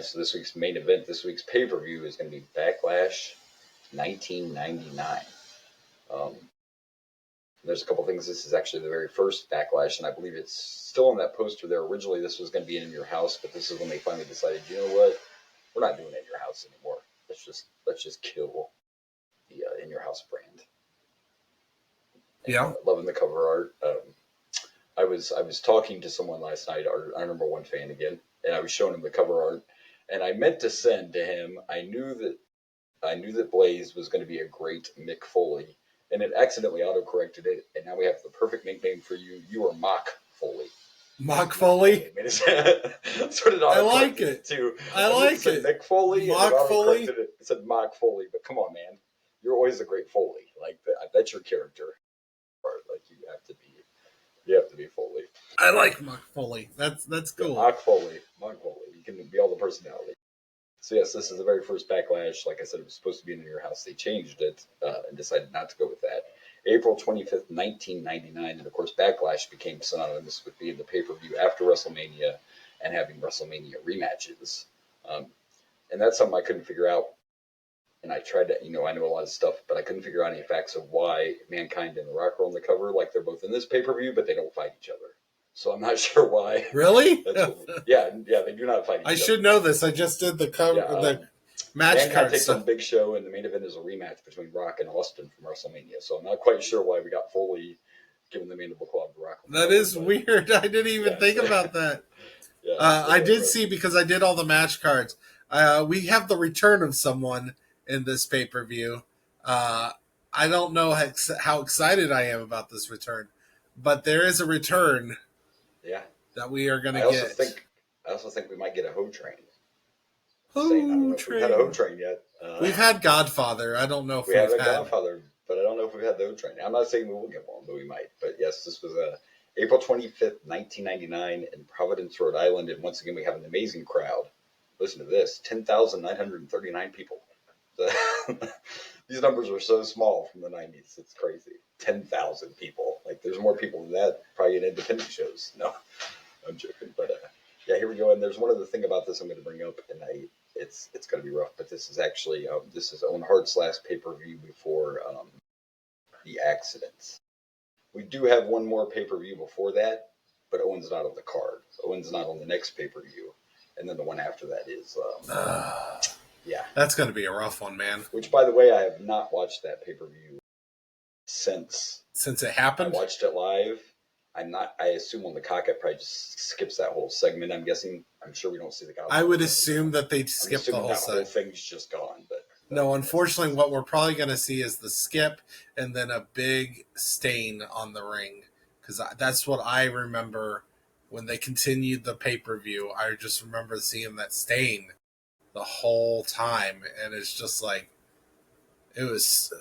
right, so this week's main event, this week's pay-per-view is going to be Backlash 1999. There's a couple things. This is actually the very first Backlash, and I believe it's still on that poster there. Originally, this was going to be in your house, but this is when they finally decided, you know what, we're not doing it in your house anymore. Let's just kill the in your house brand. And, yeah, loving the cover art. I was talking to someone last night, our number one fan again, and I was showing him the cover art, and I meant to send to him. I knew that Blaze was going to be a great Mick Foley, and it accidentally autocorrected it, and now we have the perfect nickname for you. You are Mock Foley. Mock Foley. That's what it I like it too. I like it. Mick Foley. Mock Foley. It said Mock Foley, but come on, man, you're always a great Foley. Like that's your character. Like you have to be Foley. I like Mock Foley. That's cool. Yeah, Mock Foley. You can be all the personality. So yes, this is the very first Backlash. Like I said, it was supposed to be in your house. They changed it and decided not to go with that. April 25th, 1999. And of course, Backlash became synonymous with being the pay-per-view after WrestleMania and having WrestleMania rematches. And that's something I couldn't figure out. And I tried to, I know a lot of stuff, but I couldn't figure out any facts of why Mankind and The Rock are on the cover. Like they're both in this pay-per-view, but they don't fight each other. So I'm not sure why. Really? Yeah, they do not fight each other. I should know this. I just did the cover, the match card takes stuff. on Big Show, and the main event is a rematch between Rock and Austin from WrestleMania. So I'm not quite sure why we got Foley giving the mandible claw to Rock. That is weird. I didn't even think about that. I did see, because I did all the match cards. We have the return of someone in this pay-per-view. I don't know how excited I am about this return, but there is a return. Yeah, that we are going to get. I also think we might get a Ho Train. Ho Train. We've had a Ho Train yet. We've had Godfather. I don't know if we've had Godfather, but I don't know if we've had the Ho Train. I'm not saying we will get one, but we might. But yes, this was April 25th, 1999 in Providence, Rhode Island. And once again, we have an amazing crowd. Listen to this, 10,939 people. These numbers are so small from the 90s. It's crazy. 10,000 people. Like, there's more people than that probably in independent shows. No, I'm joking. But, yeah, here we go. And there's one other thing about this I'm going to bring up, and it's going to be rough. But this is actually, this is Owen Hart's last pay-per-view before the accidents. We do have one more pay-per-view before that, but Owen's not on the card. Owen's not on the next pay-per-view. And then the one after that is... yeah. That's going to be a rough one, man. Which, by the way, I have not watched that pay-per-view since it happened. I watched it live. I assume on the cock it probably just skips that whole segment. I'm guessing. I'm sure we don't see the guy. I would assume that they'd skip the whole segment. The whole thing's just gone. But no, unfortunately, what we're probably going to see is the skip and then a big stain on the ring, because that's what I remember when they continued the pay-per-view. I just remember seeing that stain the whole time, and it's just like, it was...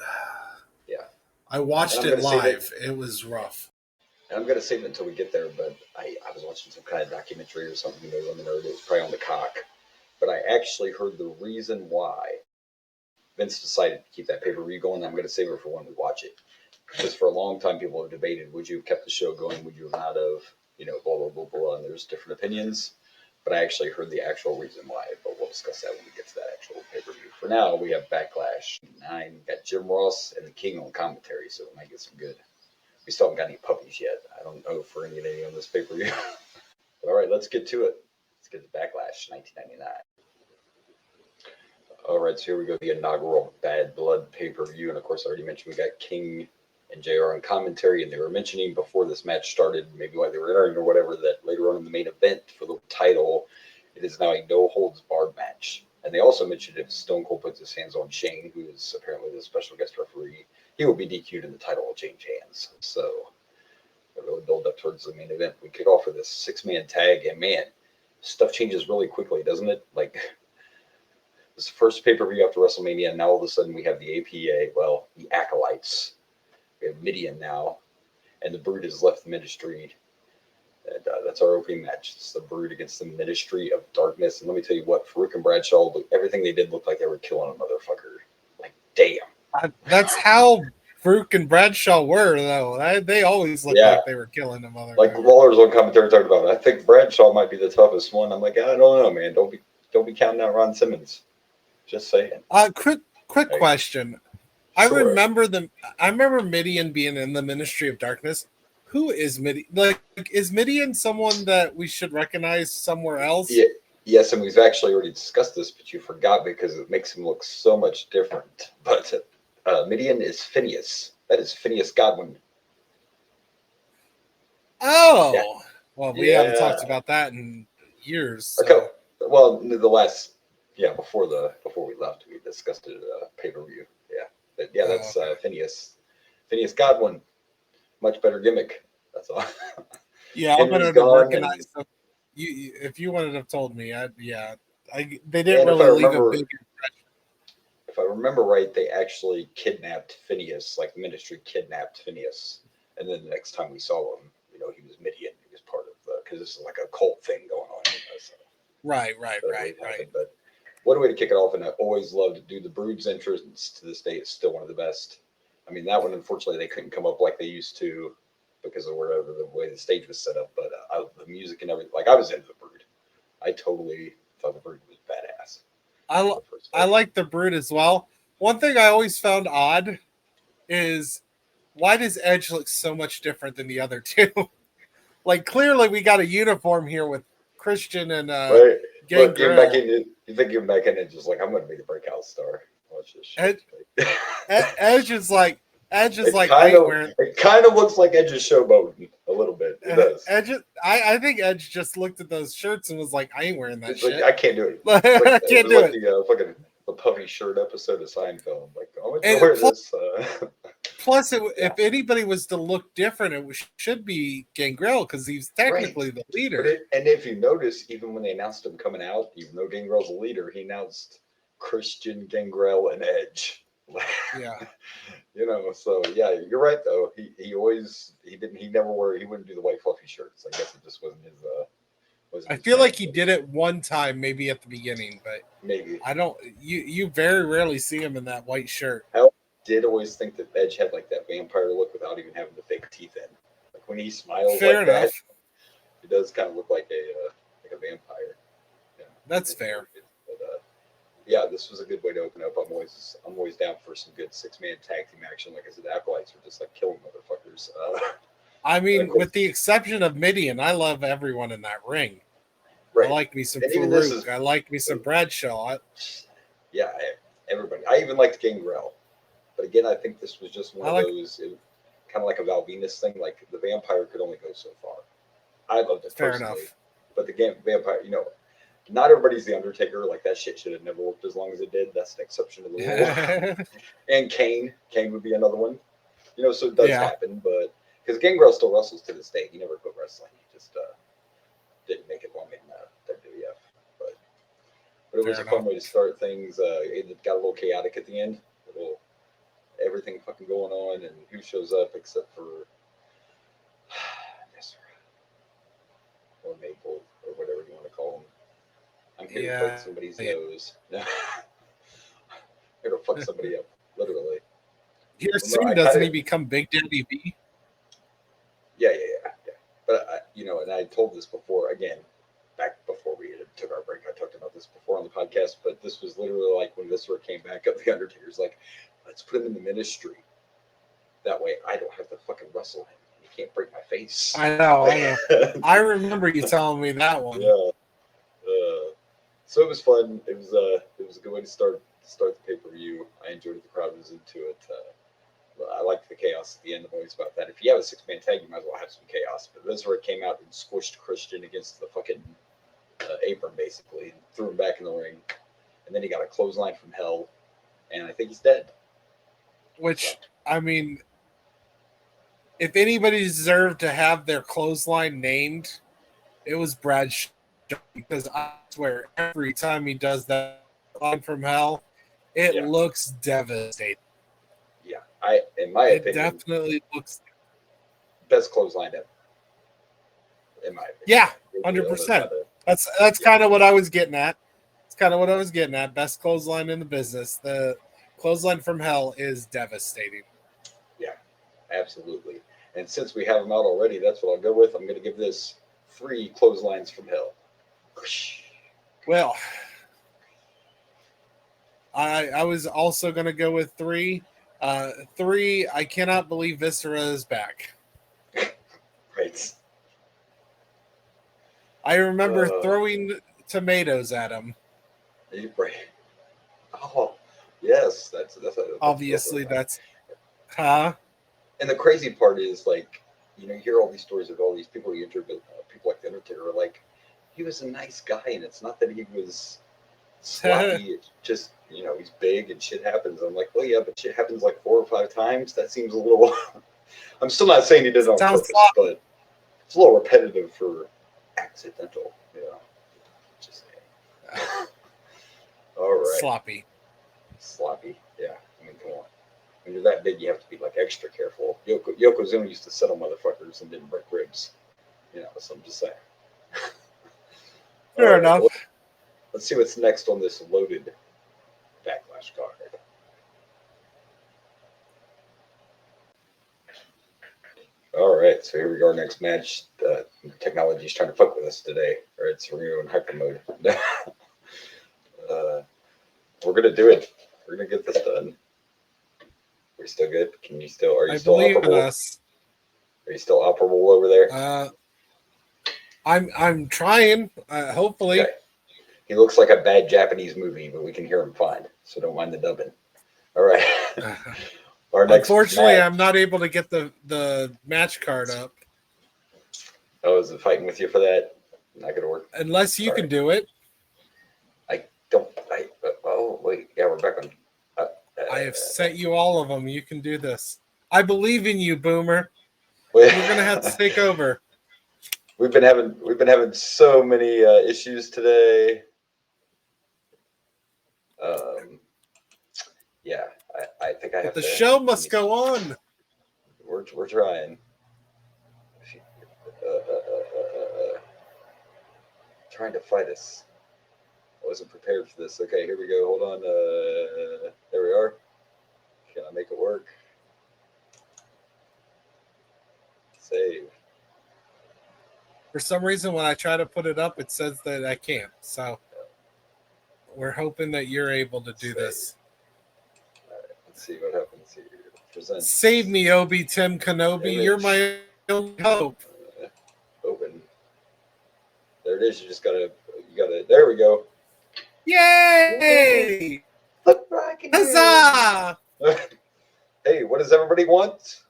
yeah. I watched it live. It was rough. And I'm going to save it until we get there, but I was watching some kind of documentary or something, on the nerd. It was probably on the cock. But I actually heard the reason why Vince decided to keep that pay-per-view going. I'm going to save it for when we watch it. Because for a long time, people have debated, would you have kept the show going? Would you have not have? Blah, blah, blah, blah. And there's different opinions. But I actually heard the actual reason why. But we'll discuss that when we get to that actual pay-per-view. For now, we have Backlash 9. We got Jim Ross and the King on commentary, so we might get some good. We still haven't got any puppies yet. I don't know if we're going to get any on this pay-per-view. But all right, let's get to it. Let's get to Backlash 1999. All right, so here we go. The inaugural Bad Blood pay-per-view. And, of course, I already mentioned we got King and JR on commentary, and they were mentioning before this match started, maybe while they were entering or whatever, that later on in the main event for the title, it is now a no-holds-barred match. And they also mentioned if Stone Cold puts his hands on Shane, who is apparently the special guest referee, he will be DQ'd and the title will change hands. So, they really build up towards the main event. We kick off with this 6-man tag, and man, stuff changes really quickly, doesn't it? Like, this is the first pay-per-view after WrestleMania, and now all of a sudden we have the APA, well, the Acolytes. We have Midian now, and the Brood has left the Ministry. And that's our opening match. It's the Brood against the Ministry of Darkness. And let me tell you what, Farouk and Bradshaw, everything they did looked like they were killing a motherfucker. Like, damn. That's how Farouk and Bradshaw were, though. They always looked like they were killing a motherfucker. Like Lawler's on commentary talked about it. I think Bradshaw might be the toughest one. I'm like, I don't know, man. Don't be Don't be counting out Ron Simmons. Just saying. Quick Hey, question. sure. I remember Midian being in the Ministry of Darkness. Who is Midian? Like, is Midian someone that we should recognize somewhere else? Yeah, yes, and we've actually already discussed this, but you forgot because it makes him look so much different. But Midian is Phineas. That is Phineas Godwin. Yeah, Oh, well, we haven't yeah. talked about that in years. Okay. So, Well, the last, yeah, before we left, we discussed it at pay per view. Yeah, but yeah, that's okay. Phineas Godwin. Much better gimmick. That's all. Yeah, I Henry's wouldn't have gone, and recognized them. If you wouldn't have told me, they didn't if I really leave a remember big impression. if I remember right, they actually kidnapped Phineas, like the Ministry kidnapped Phineas, and then the next time we saw him, he was Midian. He was part of the because this is like a cult thing going on. So Right. that I believe happened. But what a way to kick it off! And I always love to do the Brood's entrance to this day. It's still one of the best. I mean, that one unfortunately they couldn't come up like they used to because of whatever the way the stage was set up. But the music and everything, like I was into the Brood. I totally thought the Brood was badass. I I like the Brood as well. One thing I always found odd is why does Edge look so much different than the other two? Like clearly we got a uniform here with Christian and Right. But Gangrel. you think getting back in it, just like I'm going to be the breakout star. Watch this shit. Ed, Edge is like I ain't wearing. It kind of looks like Edge's showboating a little bit. It does. Edge, I think Edge just looked at those shirts and was like, I ain't wearing that It's shit. like I can't do it. I can't do it. The fucking the puffy shirt episode of Seinfeld. I'm like, I'm gonna And wear this. plus, yeah. if anybody was to look different, should be Gangrel because he's technically the leader. And if you notice, even when they announced him coming out, even though Gangrel's the leader, he announced Christian, Gangrel, and Edge. Yeah. So yeah, you're right though. He wouldn't do the white fluffy shirts. I guess it just wasn't his I feel like he did it one time, maybe at the beginning, but maybe I don't. You very rarely see him in that white shirt. I did always think that Edge had like that vampire look without even having the fake teeth in. Like when he smiles Fair like enough. that, it does kind of look like a vampire. Yeah, that's fair. But yeah, this was a good way to open up. I'm always down for some good 6-man tag team action. Like I said, the Acolytes are just like killing motherfuckers. I mean, with the exception of Midian, I love everyone in that ring. Right. I like me some And Farouk. I like me some Bradshaw. Yeah, everybody. I even liked Gangrel. But again, I think this was just one of those, kind of like a Val Venus thing. Like the vampire could only go so far. I loved it Fair personally. enough. But the vampire, not everybody's the Undertaker. Like that shit should have never worked as long as it did. That's an exception to the rule. And Kane would be another one. So it does happen, but because Gangrel still wrestles to this day, he never quit wrestling. He just didn't make it long in WWF. But it was a fun way to start things. It got a little chaotic at the end. Everything fucking going on, and who shows up except for or Maple or whatever you want to call him. I'm here to break somebody's nose. I'm here to fuck somebody up, literally. Here soon, doesn't he become Big Daddy V? Yeah. But and I told this before again, back before we took our break. I talked about this before on the podcast, but this was literally like when Viscera came back up. The Undertaker's like, let's put him in the Ministry. That way, I don't have to fucking wrestle him. He can't break my face. I know. I remember you telling me that one. Yeah. So it was fun. It was a good way to start the pay per view. I enjoyed it. The crowd was into it. I liked the chaos at the end. I'm always about that. If you have a 6-man tag, you might as well have some chaos. But this is where it came out and squished Christian against the fucking apron, basically, and threw him back in the ring. And then he got a clothesline from hell, and I think he's dead. Which, I mean, if anybody deserved to have their clothesline named, it was Bradshaw, because I swear every time he does that line from hell, it looks devastating. Yeah, in my opinion, definitely looks best clothesline ever. In my opinion, yeah, 100%. That's kind of what I was getting at. It's kind of what I was getting at. Best clothesline in the business. The clothesline from hell is devastating. Yeah, absolutely. And since we have them out already, that's what I'll go with. I'm going to give this 3 clotheslines from hell. Well, I was also going to go with 3. 3, I cannot believe Viscera is back. Right. I remember throwing tomatoes at him. Right. Oh, yes, that's Obviously, that's huh? And the crazy part is, like, you hear all these stories of all these people you interview, people like the Undertaker, are like, he was a nice guy, and it's not that he was sloppy. It's just, he's big and shit happens. I'm like, well, yeah, but shit happens like 4 or 5 times. That seems a little. I'm still not saying he did it on Sounds purpose, sloppy. but it's a little repetitive for accidental. Just saying. All right, Sloppy. sloppy. Yeah, I mean, come on. When you're that big, you have to be like extra careful. Yokozuna used to settle motherfuckers and didn't break ribs. So I'm just saying. All Fair right, enough. well, let's see what's next on this loaded Backlash card. All right, so here we go. Our next match. Technology's trying to fuck with us today. All right, so we're going to hyper mode. We're gonna do it. We're gonna get this done. Are you still good? Can you still? Are you I still believe in operable? us. Are you still operable over there? I'm trying. Hopefully. Okay. He looks like a bad Japanese movie, but we can hear him fine, so don't mind the dubbing. All right. Our next Unfortunately, match. I'm not able to get the match card up Oh, is it fighting with you for that? Not gonna work. unless you Sorry. can do it. I don't. Oh wait, yeah, we're back on. I have sent you all of them. You can do this. I believe in you, Boomer. Wait. You're gonna have to take over. We've been having so many issues today. Yeah, I think I But have the to. show must go on. We're trying. Trying to fight us. I wasn't prepared for this. Okay, here we go. Hold on. There we are. Can I make it work? Save. For some reason, when I try to put it up, it says that I can't. So we're hoping that you're able to do Save. this. All right, let's see what happens here. Present. Save me, Obi Tim Kenobi. Image. You're my only hope. Open. There it is. You gotta. There we go. Yay! Look back again. Huzzah! Hey, what does everybody want?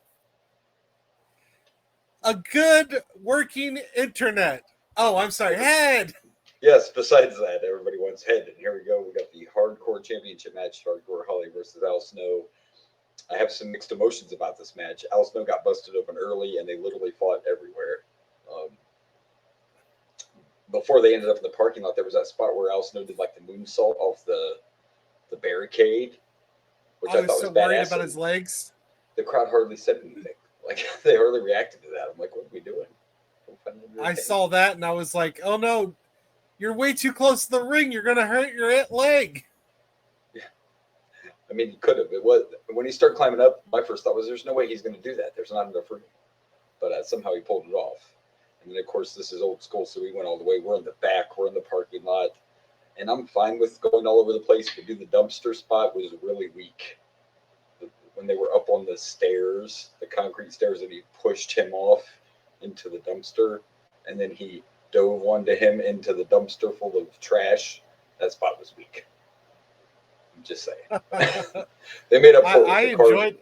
A good working internet. Oh, I'm sorry. Head. Yes, besides that, everybody wants head. And here we go. We got the hardcore championship match, Hardcore Holly versus Al Snow. I have some mixed emotions about this match. Al Snow got busted open early, and they literally fought everywhere. Before they ended up in the parking lot, there was that spot where Al Snow did like the moonsault off the barricade, which I I was thought so was worried badass. about his legs. The crowd hardly said anything. Like they hardly reacted to that. I'm like, what are we doing? I saw that and I was like, oh no, you're way too close to the ring. You're going to hurt your leg. Yeah. I mean, he could have. It was when he started climbing up. My first thought was, "There's no way he's going to do that. There's not enough room." But somehow he pulled it off. And then, of course, this is old school, so we went all the way. We're in the back. We're in the parking lot, and I'm fine with going all over the place. But the dumpster spot was really weak. When they were up on the stairs, the concrete stairs, and he pushed him off into the dumpster, and then he dove onto him into the dumpster full of trash. That spot was weak. I'm just saying. They made up for it with I the car. enjoyed.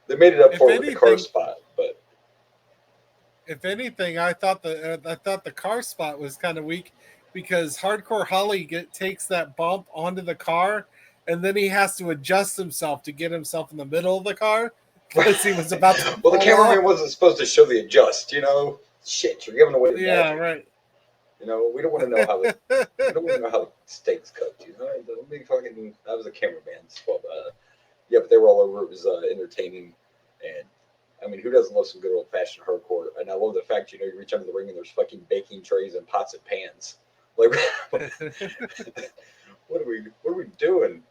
They made it up If for it with the car anything, spot, but if anything, I thought the car spot was kind of weak because Hardcore Holly takes that bump onto the car, and then he has to adjust himself to get himself in the middle of the car because he was about to well, the fall cameraman off. wasn't supposed to show the adjust. Shit, you're giving away the Yeah, magic. right. We don't want to know how we don't want to know how the steaks cooked. Don't be fucking. That was a cameraman's fault. Yeah, but they were all over. It was entertaining, and I mean, who doesn't love some good old fashioned hardcore? And I love the fact you reach under the ring and there's fucking baking trays and pots and pans. Like, what are we doing?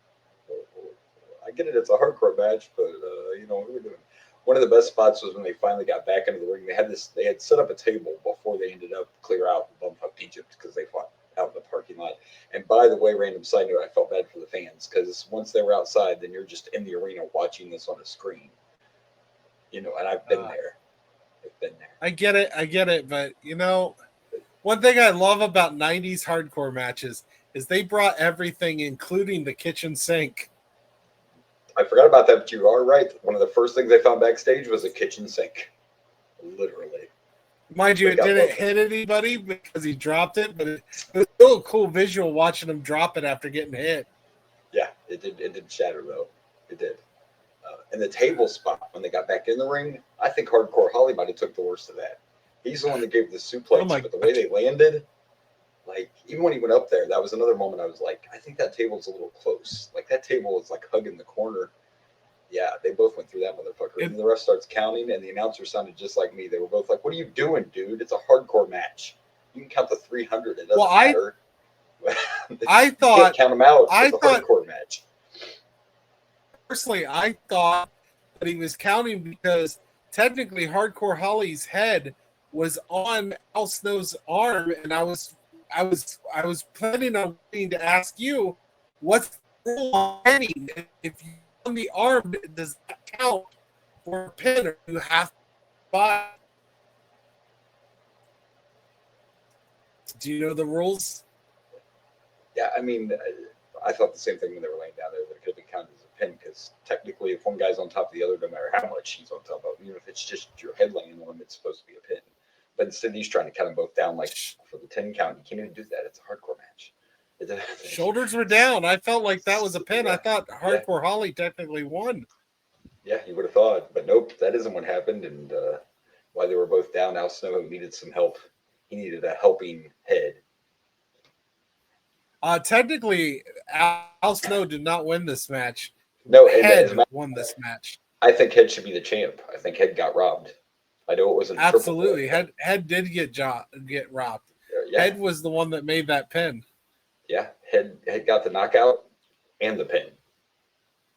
I get it, it's a hardcore match, but what are we doing? One of the best spots was when they finally got back into the ring. They had set up a table before they ended up clear out and bump up Egypt because they fought out in the parking parking lot. And by the way, random side note, I felt bad for the fans because once they were outside, then you're just in the arena watching this on a screen. And I've been there. I've been there. I get it, but one thing I love about 90s hardcore matches is they brought everything, including the kitchen sink. I forgot about that, but you are right. One of the first things they found backstage was a kitchen sink. Literally. Mind you, it didn't hit anybody because he dropped it, but it was still a cool visual watching him drop it after getting hit. Yeah, it did shatter, though. It did. And the table spot, when they got back in the ring, I think Hardcore Holly might have took the worst of that. He's the one that gave the suplex, but the way they landed, like, even when he went up there, that was another moment I was like, I think that table's a little close. Like, that table was, like, hugging the corner. Yeah, they both went through that motherfucker. And the ref starts counting, and the announcer sounded just like me. They were both like, what are you doing, dude? It's a hardcore match. You can count to 300. It doesn't matter. I thought... You can't count them out. It's a hardcore match. Personally, I thought that he was counting because technically Hardcore Holly's head was on Al Snow's arm, and I was planning on waiting to ask you, what's the rule on pinning? If you on the arm, does that count for a pin, or you have to buy? Do you know the rules? Yeah, I mean, I thought the same thing when they were laying down there, that it could have been counted as a pin, because technically if one guy's on top of the other, no matter how much he's on top of, even if it's just your head laying on him, it's supposed to be a pin. But instead he's trying to count them both down, like for the 10 count. You can't even do that. It's a hardcore match. Shoulders were down. I felt like that was a pin. Yeah. I thought Hardcore Holly technically won. Yeah, you would have thought. But nope, that isn't what happened. And while they were both down, Al Snow needed some help. He needed a helping head. Technically, Al Snow did not win this match. No, Head won this match. I think Head should be the champ. I think Head got robbed. I know it wasn't absolutely. Head did get robbed. Yeah. Head was the one that made that pin. Yeah, Head got the knockout and the pin.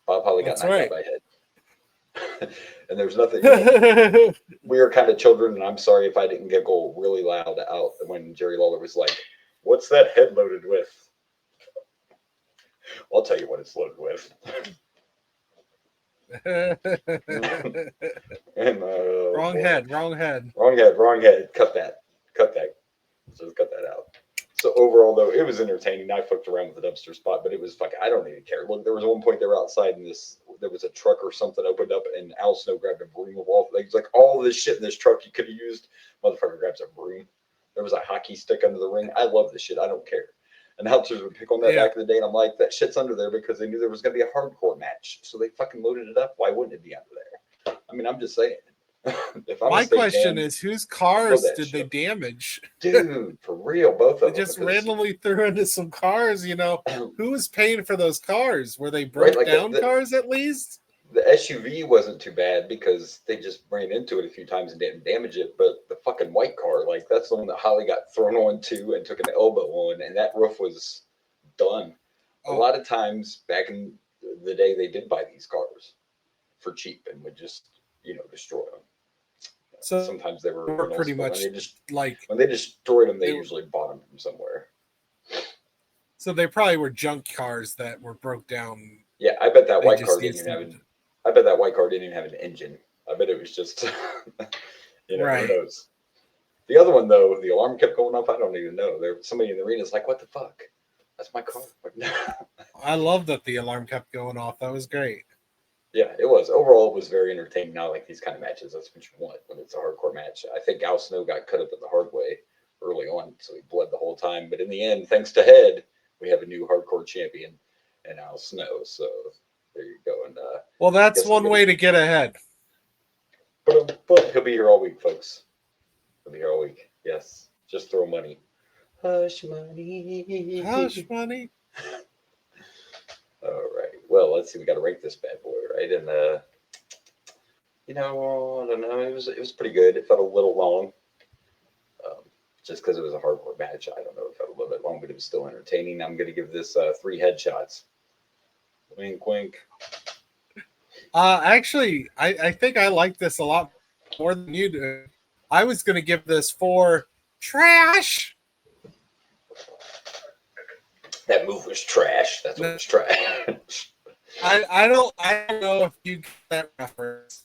Bob Holly got knocked out by Head. And there's nothing. We were kind of children, and I'm sorry if I didn't giggle really loud out when Jerry Lawler was like, "What's that head loaded with?" I'll tell you what it's loaded with. And, wrong head. Cut that. Just cut that out. So overall, though, it was entertaining. I fucked around with the dumpster spot, but it was fucking. I don't even care. Look, there was one point they were outside, and there was a truck or something opened up, and Al Snow grabbed a broom of all. Like, it's like all this shit in this truck you could have used. Motherfucker grabs a broom. There was a hockey stick under the ring. I love this shit. I don't care. Announcers would pick on that back in the day, and I'm like, that shit's under there because they knew there was going to be a hardcore match. So they fucking loaded it up. Why wouldn't it be under there? I mean, I'm just saying. My question is, whose cars did they damage? Dude, for real, both of them. They just randomly threw into some cars, Who was paying for those cars? Were they broke down cars at least? The SUV wasn't too bad because they just ran into it a few times and didn't damage it. But the fucking white car, like, that's the one that Holly got thrown onto and took an elbow on, and that roof was done. A lot of times back in the day, they did buy these cars for cheap and would just, destroy them. So sometimes they were pretty much when they destroyed them, they usually bought them from somewhere. So they probably were junk cars that were broke down. Yeah, I bet that white car didn't even have an engine. I bet it was just, who knows. The other one, though, the alarm kept going off. I don't even know. Somebody in the arena is like, "What the fuck? That's my car." I love that the alarm kept going off. That was great. Yeah, it was. Overall, it was very entertaining. Not like these kind of matches. That's what you want when it's a hardcore match. I think Al Snow got cut up in the hard way early on, so he bled the whole time. But in the end, thanks to Head, we have a new hardcore champion and Al Snow. So there you go. And well, that's one way to get ahead. But he'll be here all week, folks. He'll be here all week. Yes, just throw money. Hush money. Hush money. All right. Well, let's see. We got to rank this bad boy, right? And I don't know. It was pretty good. It felt a little long, just because it was a hardcore match. I don't know. It felt a little bit long, but it was still entertaining. I'm going to give this 3 headshots. Wink, wink. Actually, I think I like this a lot more than you do. I was going to give this 4 trash. That move was trash. That's what was trash. I don't know if you get that reference,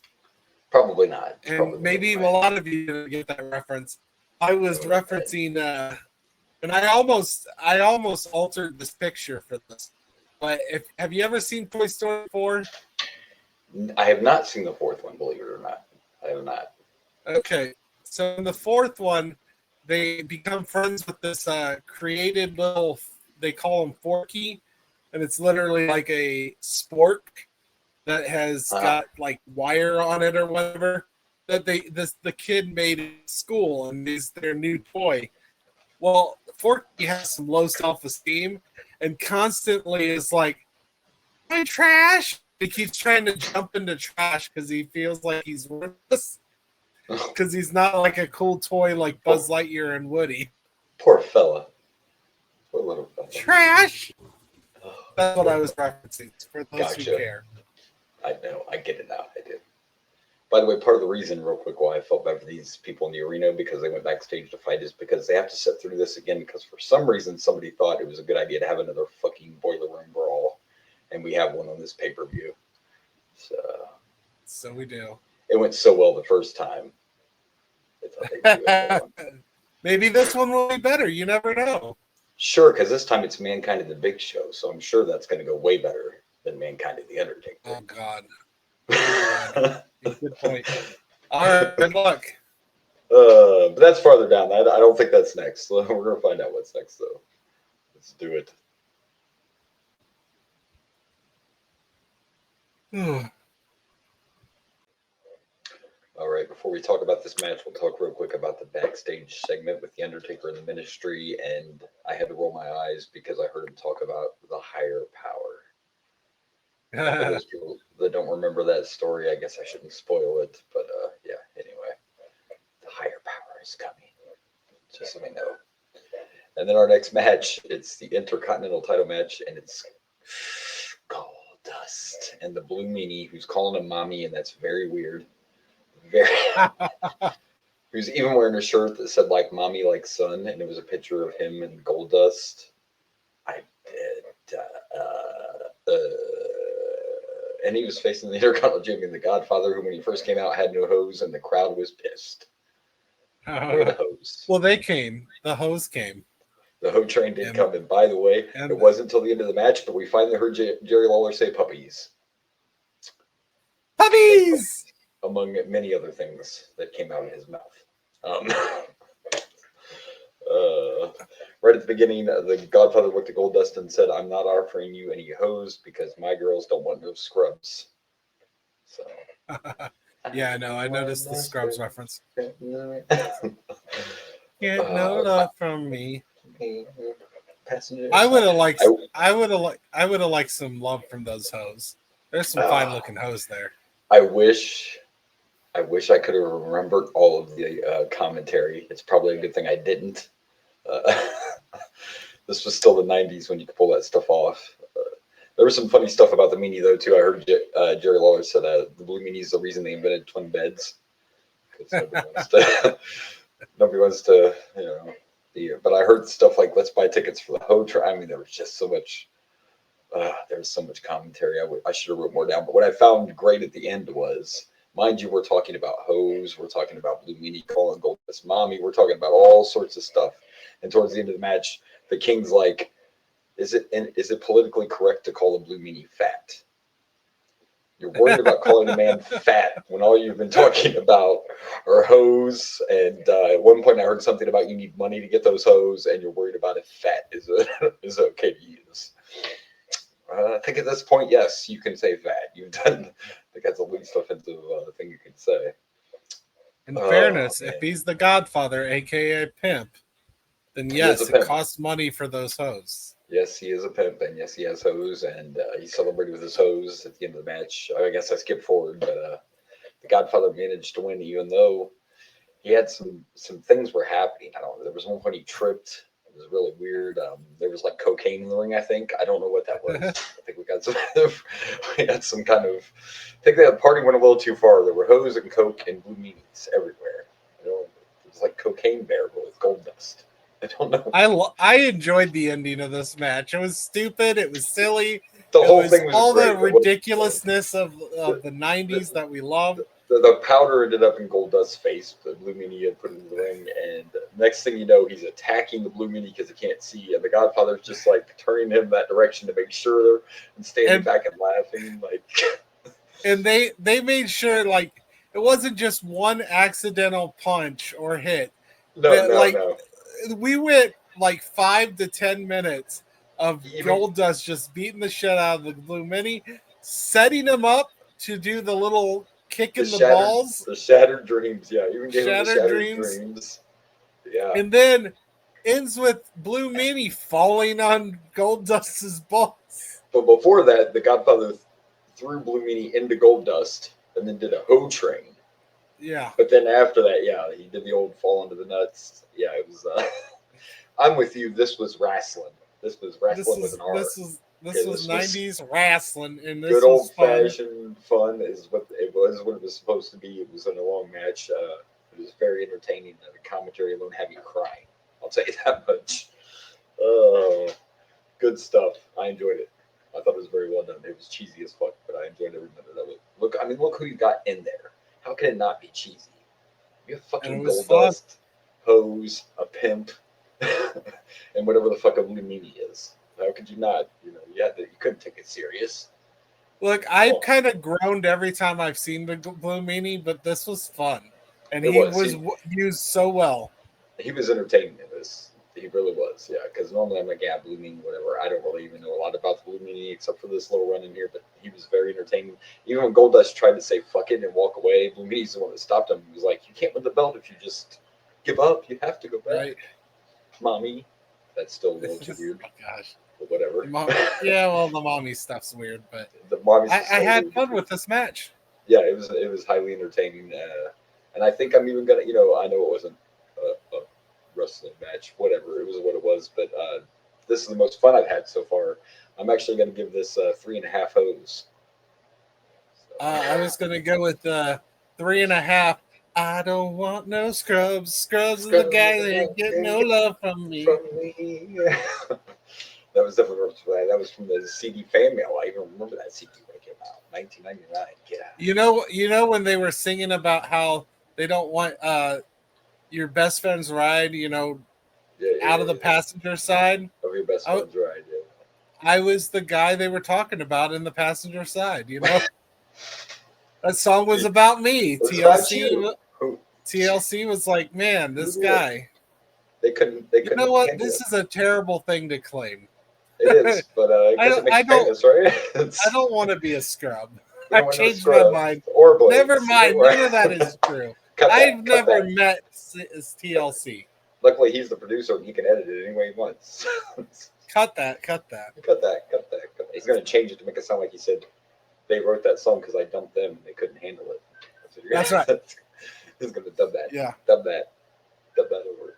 Probably not. and Probably maybe a not. lot of you didn't get that reference. I was referencing, and I almost altered this picture for this. But have you ever seen Toy Story 4? I have not seen the fourth one, believe it or not. I have not. Okay, so in the fourth one, they become friends with this created little. They call him Forky, and it's literally like a spork that has got like wire on it or whatever. That the kid made in school, and is their new toy. Well, Forky has some low self-esteem, and constantly is like, "My trash." He keeps trying to jump into trash because he feels like he's worthless. Because he's not like a cool toy like Buzz Lightyear and Woody. Poor fella. Poor little fella. Trash! That's what I was referencing, for those who care. I know. I get it now. I did. By the way, part of the reason, real quick, why I felt bad for these people in the arena because they went backstage to fight is because they have to sit through this again because for some reason somebody thought it was a good idea to have another fucking boiler room brawl. And we have one on this pay-per-view. So we do. It went so well the first time. I thought they'd do it. Maybe this one will be better. You never know. Sure, because this time it's Mankind and the Big Show, so I'm sure that's going to go way better than Mankind and the Undertaker. Oh, God. Good point. All right, good luck. But that's farther down. I don't think that's next. We're going to find out what's next, though. Let's do it. All right, before we talk about this match, we'll talk real quick about the backstage segment with The Undertaker and the Ministry, and I had to roll my eyes because I heard him talk about the higher power. For those people that don't remember that story, I guess I shouldn't spoil it, but yeah, anyway. The higher power is coming, just so we know. And then our next match, it's the Intercontinental title match, and it's Goldust and the Blue Meanie, who's calling him mommy, and that's very weird. Who's even wearing a shirt that said like "mommy like son," and it was a picture of him and Goldust. And he was facing the Intercontinental Champion, the Godfather, who when he first came out had no hose, and the crowd was pissed. The hose. Well, they came. The hose came. The hoe train did come, and by the way, it wasn't until the end of the match, but we finally heard Jerry Lawler say "puppies." Puppies! Among many other things that came out of his mouth. Right at the beginning, the Godfather looked at Goldust and said, "I'm not offering you any hose because my girls don't want no scrubs." So, yeah, no, I noticed the scrubs reference. Get no love from me. Passengers. I would have liked some love from those hoes. There's some fine looking hoes there. I wish I could have remembered all of the commentary. It's probably a good thing I didn't. This was still the 90s when you could pull that stuff off. There was some funny stuff about the meanie, though, too. I heard Jerry Lawler said the Blue Meanie is the reason they invented twin beds. Nobody wants to, but I heard stuff like, let's buy tickets for the hoe train. I mean, there was just so much. There was so much commentary. I should have wrote more down. But what I found great at the end was, mind you, we're talking about hoes. We're talking about Blue Meanie calling Goldust mommy. We're talking about all sorts of stuff. And towards the end of the match, the King's like, is it politically correct to call a Blue Meanie fat? You're worried about calling a man fat when all you've been talking about are hoes. And at one point I heard something about you need money to get those hoes, and you're worried about if fat is okay to use. I think at this point, yes, you can say fat. You've done, I think that's the least offensive thing you can say. In fairness, if he's the Godfather, aka pimp, then yes, it costs money for those hoes. Yes, he is a pimp, and yes, he has hoes, and he celebrated with his hoes at the end of the match. I guess I skipped forward, but the Godfather managed to win, even though he had some things were happening. I don't know. There was one point he tripped. It was really weird. There was like cocaine in the ring, I think. I don't know what that was. I think we had some kind of. I think the party went a little too far. There were hoes and coke and Blue Meanies everywhere. It was like Cocaine Bear, but with Goldust. I don't know. I enjoyed the ending of this match. It was stupid. It was silly. The It whole was thing was all great. the ridiculousness of The, the '90s that we love. the powder ended up in Goldust's face. The Blue Meanie had put it in the ring, and next thing you know, he's attacking the Blue Meanie because he can't see, and the Godfather's just like turning him that direction to make sure, and standing And back and laughing like. and they made sure like it wasn't just one accidental punch or hit. No, That no, like no. we went like 5 to 10 minutes of Even Goldust just beating the shit out of the Blue Mini, setting him up to do the little kick in the balls, the shattered dreams. Yeah, even gave him the shattered shattered dreams, dreams. Yeah. and then ends with Blue Mini falling on Goldust's balls. But before that, the Godfather threw Blue Meanie into Goldust and then did a hoe train. Yeah. But then after that, yeah, he did the old fall into the nuts. Yeah, it was. I'm with you. This was wrestling. This was wrestling with an R. This Okay, was this was '90s wrestling, and good this was old fun. fashioned fun. Is what it was. What it was supposed to be. It was in a long match. It was very entertaining. The commentary alone had me crying. I'll tell you that much. Oh, good stuff. I enjoyed it. I thought it was very well done. It was cheesy as fuck, but I enjoyed every minute of it. Look, I mean, look who you got in there. How can it not be cheesy? You have And it fucking was fun. Goldust, Hose, a pimp, and whatever the fuck a Blue Meanie is. How could you not? You couldn't take it serious. Look, I've kind of groaned every time I've seen the Blue Meanie, but this was fun, and It he was. was used so well. He was entertaining in this. He really was, yeah. Because normally I'm like, yeah, Blue Meanie, whatever. I don't really even know a lot about the Blue Meanie except for this little run in here, but he was very entertaining. Even when Goldust tried to say fuck it and walk away, Blue Meanie's the one that stopped him. He was like, you can't win the belt if you just give up. You have to go back. Right. Mommy. That's still a little too weird, Oh, gosh. but whatever. Yeah, well, the mommy stuff's weird, but The mommy's I had fun with this match. Yeah, it was highly entertaining, and I think I'm even gonna, I know it wasn't a wrestling match, whatever, it was what it was, but this is the most fun I've had so far. I'm actually gonna give this 3.5 hose. So. I was gonna go with 3.5. I don't want no scrubs. Scrubs are the guy that ain't getting no love from me. From me. That was definitely that was from the CD fan mail. I even remember that CD when it came out, 1999. Get out. You know when they were singing about how they don't want your best friend's ride, out of the passenger side. Of your best friend's ride, yeah. I was the guy they were talking about in the passenger side. That song was about me. TLC was like, man, this guy. They couldn't. They You couldn't know what? handle This it. is a terrible thing to claim. It is, but because it makes you famous, right? I don't want to be a scrub. You don't I've want no changed my scrubs mind. or blades. Never mind. None of that is true. I've never met TLC. Luckily, he's the producer and he can edit it any way he wants. Cut that. Cut that. Cut that. He's going to change it to make it sound like he said they wrote that song because I dumped them and they couldn't handle it. That's right. He's going to dub that. Yeah. Dub that over.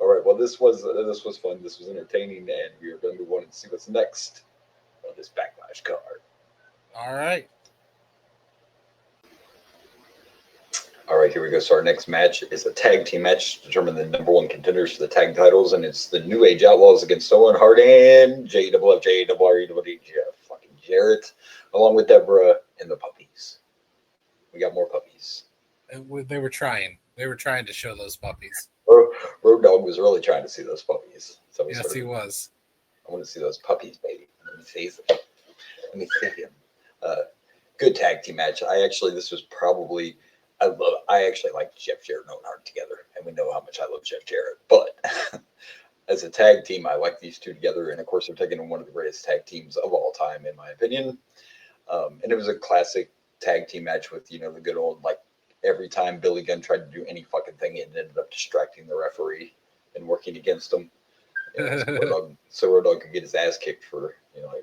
All right. Well, this was fun. This was entertaining, and we are going to move on and see what's next on this Backlash card. All right. All right, here we go. So our next match is a tag team match to determine the number one contenders for the tag titles, and it's the New Age Outlaws against Owen Hart and JWF, fucking Jarrett, along with Deborah and the puppies. We got more puppies. They were trying. They were trying to show those puppies. Road Dogg was really trying to see those puppies. So yes, he was. I want to see those puppies, baby. Let me see them. Let me see him. Good tag team match. This was probably. I actually like Jeff Jarrett and Owen Hart together, and we know how much I love Jeff Jarrett. But as a tag team, I like these two together, and of course, they're taking one of the greatest tag teams of all time, in my opinion. And it was a classic tag team match with the good old every time Billy Gunn tried to do any fucking thing, it ended up distracting the referee and working against him. So Road Dogg could get his ass kicked for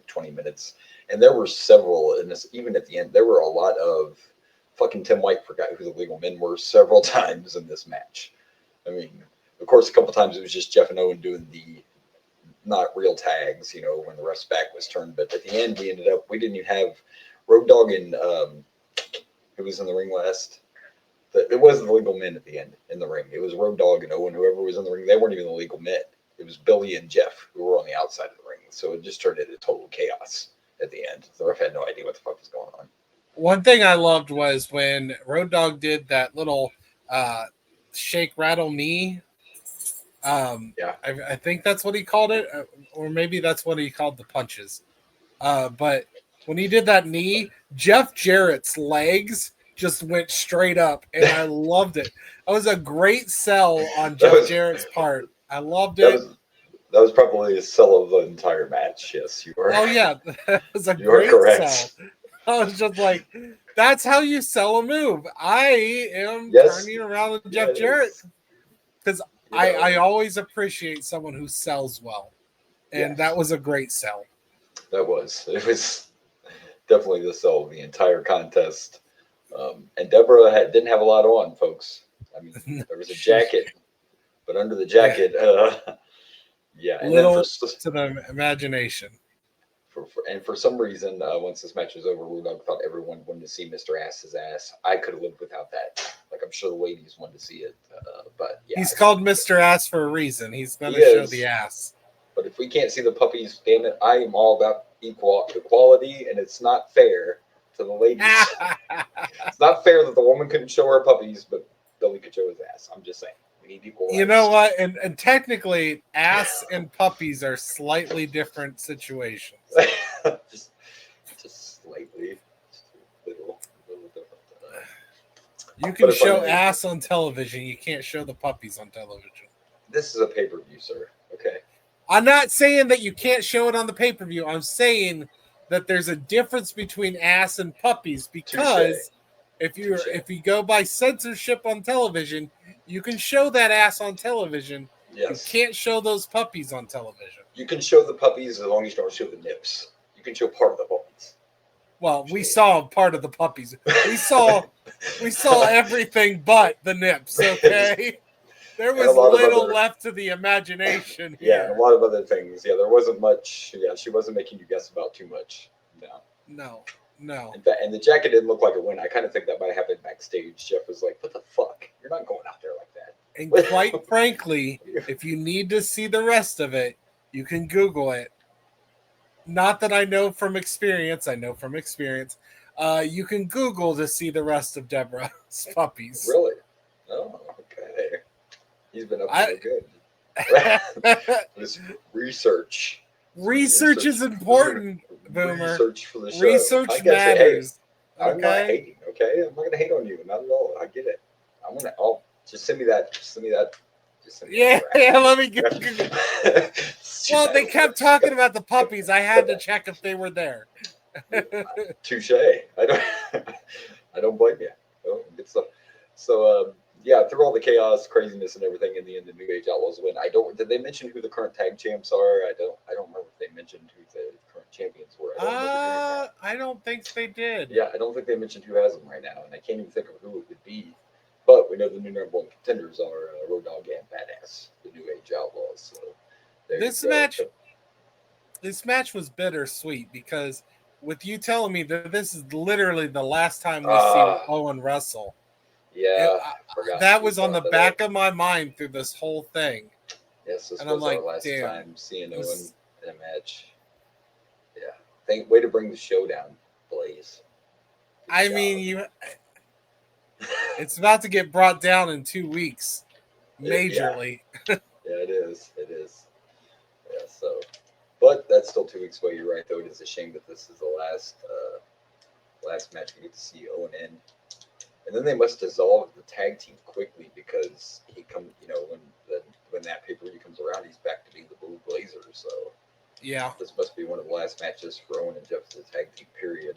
20 minutes, and there were several. And even at the end, there were a lot of. Fucking Tim White forgot who the legal men were several times in this match. I mean, of course, a couple times it was just Jeff and Owen doing the not real tags, when the ref's back was turned. But at the end, we didn't even have Road Dogg and who was in the ring last? It wasn't the legal men at the end in the ring. It was Road Dogg and Owen, whoever was in the ring. They weren't even the legal men. It was Billy and Jeff who were on the outside of the ring. So it just turned into total chaos at the end. The ref had no idea what the fuck was going on. One thing I loved was when Road Dogg did that little shake, rattle, knee. Yeah. I think that's what he called it, or maybe that's what he called the punches. But when he did that knee, Jeff Jarrett's legs just went straight up, and I loved it. That was a great sell on Jeff Jarrett's part. I loved it. That was probably a sell of the entire match. Yes, you are. Oh yeah, that was a You are great correct. sell. I was just like, that's how you sell a move. I am turning around with Jeff Jarrett because I always appreciate someone who sells well, and that was a great sell. That was. It was definitely the sell of the entire contest. And Deborah didn't have a lot on, folks. I mean, there was a jacket, but under the jacket, yeah. And little then to the imagination. For some reason, once this match was over, Road Dogg thought everyone wanted to see Mr. Ass's ass. I could have lived without that. Like, I'm sure the ladies wanted to see it, but yeah. He's called Mr. Ass for a reason. He's going to show the ass. But if we can't see the puppies, damn it, I am all about equality, and it's not fair to the ladies. It's not fair that the woman couldn't show her puppies, but Billy could show his ass. I'm just saying. We need equal rights. You know what? And technically, ass and puppies are slightly different situations. just slightly. Just a little different. You can show ass on television. You can't show the puppies on television. This is a pay-per-view, sir. Okay. I'm not saying that you can't show it on the pay-per-view. I'm saying that there's a difference between ass and puppies because if you go by censorship on television, you can show that ass on television. Yes. You can't show those puppies on television. You can show the puppies as long as you don't show the nips. You can show part of the puppies. Well, we saw part of the puppies. We saw everything but the nips, okay? There was little left to the imagination here. Yeah, and a lot of other things. Yeah, there wasn't much. Yeah, she wasn't making you guess about too much. No. And the jacket didn't look like a win. I kind of think that might have happened backstage. Jeff was like, what the fuck? You're not going out there like that. And quite frankly, if you need to see the rest of it, you can Google it. Not that I know from experience. You can Google to see the rest of Deborah's puppies. Really? Oh, okay. He's been up to good. This research. Research is important, Boomer. Research for the show. Research matters. I'm not hating, okay? I'm not going to hate on you. Not at all. I get it. Just send me that. Yeah, let me get. Well, they kept talking about the puppies. I had to check if they were there. Touche. I don't blame you. Oh, good stuff. So, yeah, through all the chaos, craziness, and everything, in the end, the New Age Outlaws win. Did they mention who the current tag champs are? I don't remember if they mentioned who the current champions were. I don't think they did. Yeah, I don't think they mentioned who has them right now, and I can't even think of who it would be. But we know the new number one contenders are Road Dogg and Badass, the New Age Outlaws. So this match was bittersweet because with you telling me that this is literally the last time we see Owen wrestle. Yeah, that was on the back of my mind through this whole thing. Yes, this was our last time seeing Owen in a match. Yeah, way to bring the show down, Blaze. I mean, it's about to get brought down in 2 weeks, majorly. Yeah, it is. Yeah, so, but that's still 2 weeks away. You're right, though. It is a shame that this is the last match we get to see Owen in. And then they must dissolve the tag team quickly because when that pay-per-view comes around, he's back to being the Blue Blazers. So yeah, this must be one of the last matches for Owen and Jeff as a tag team. Period.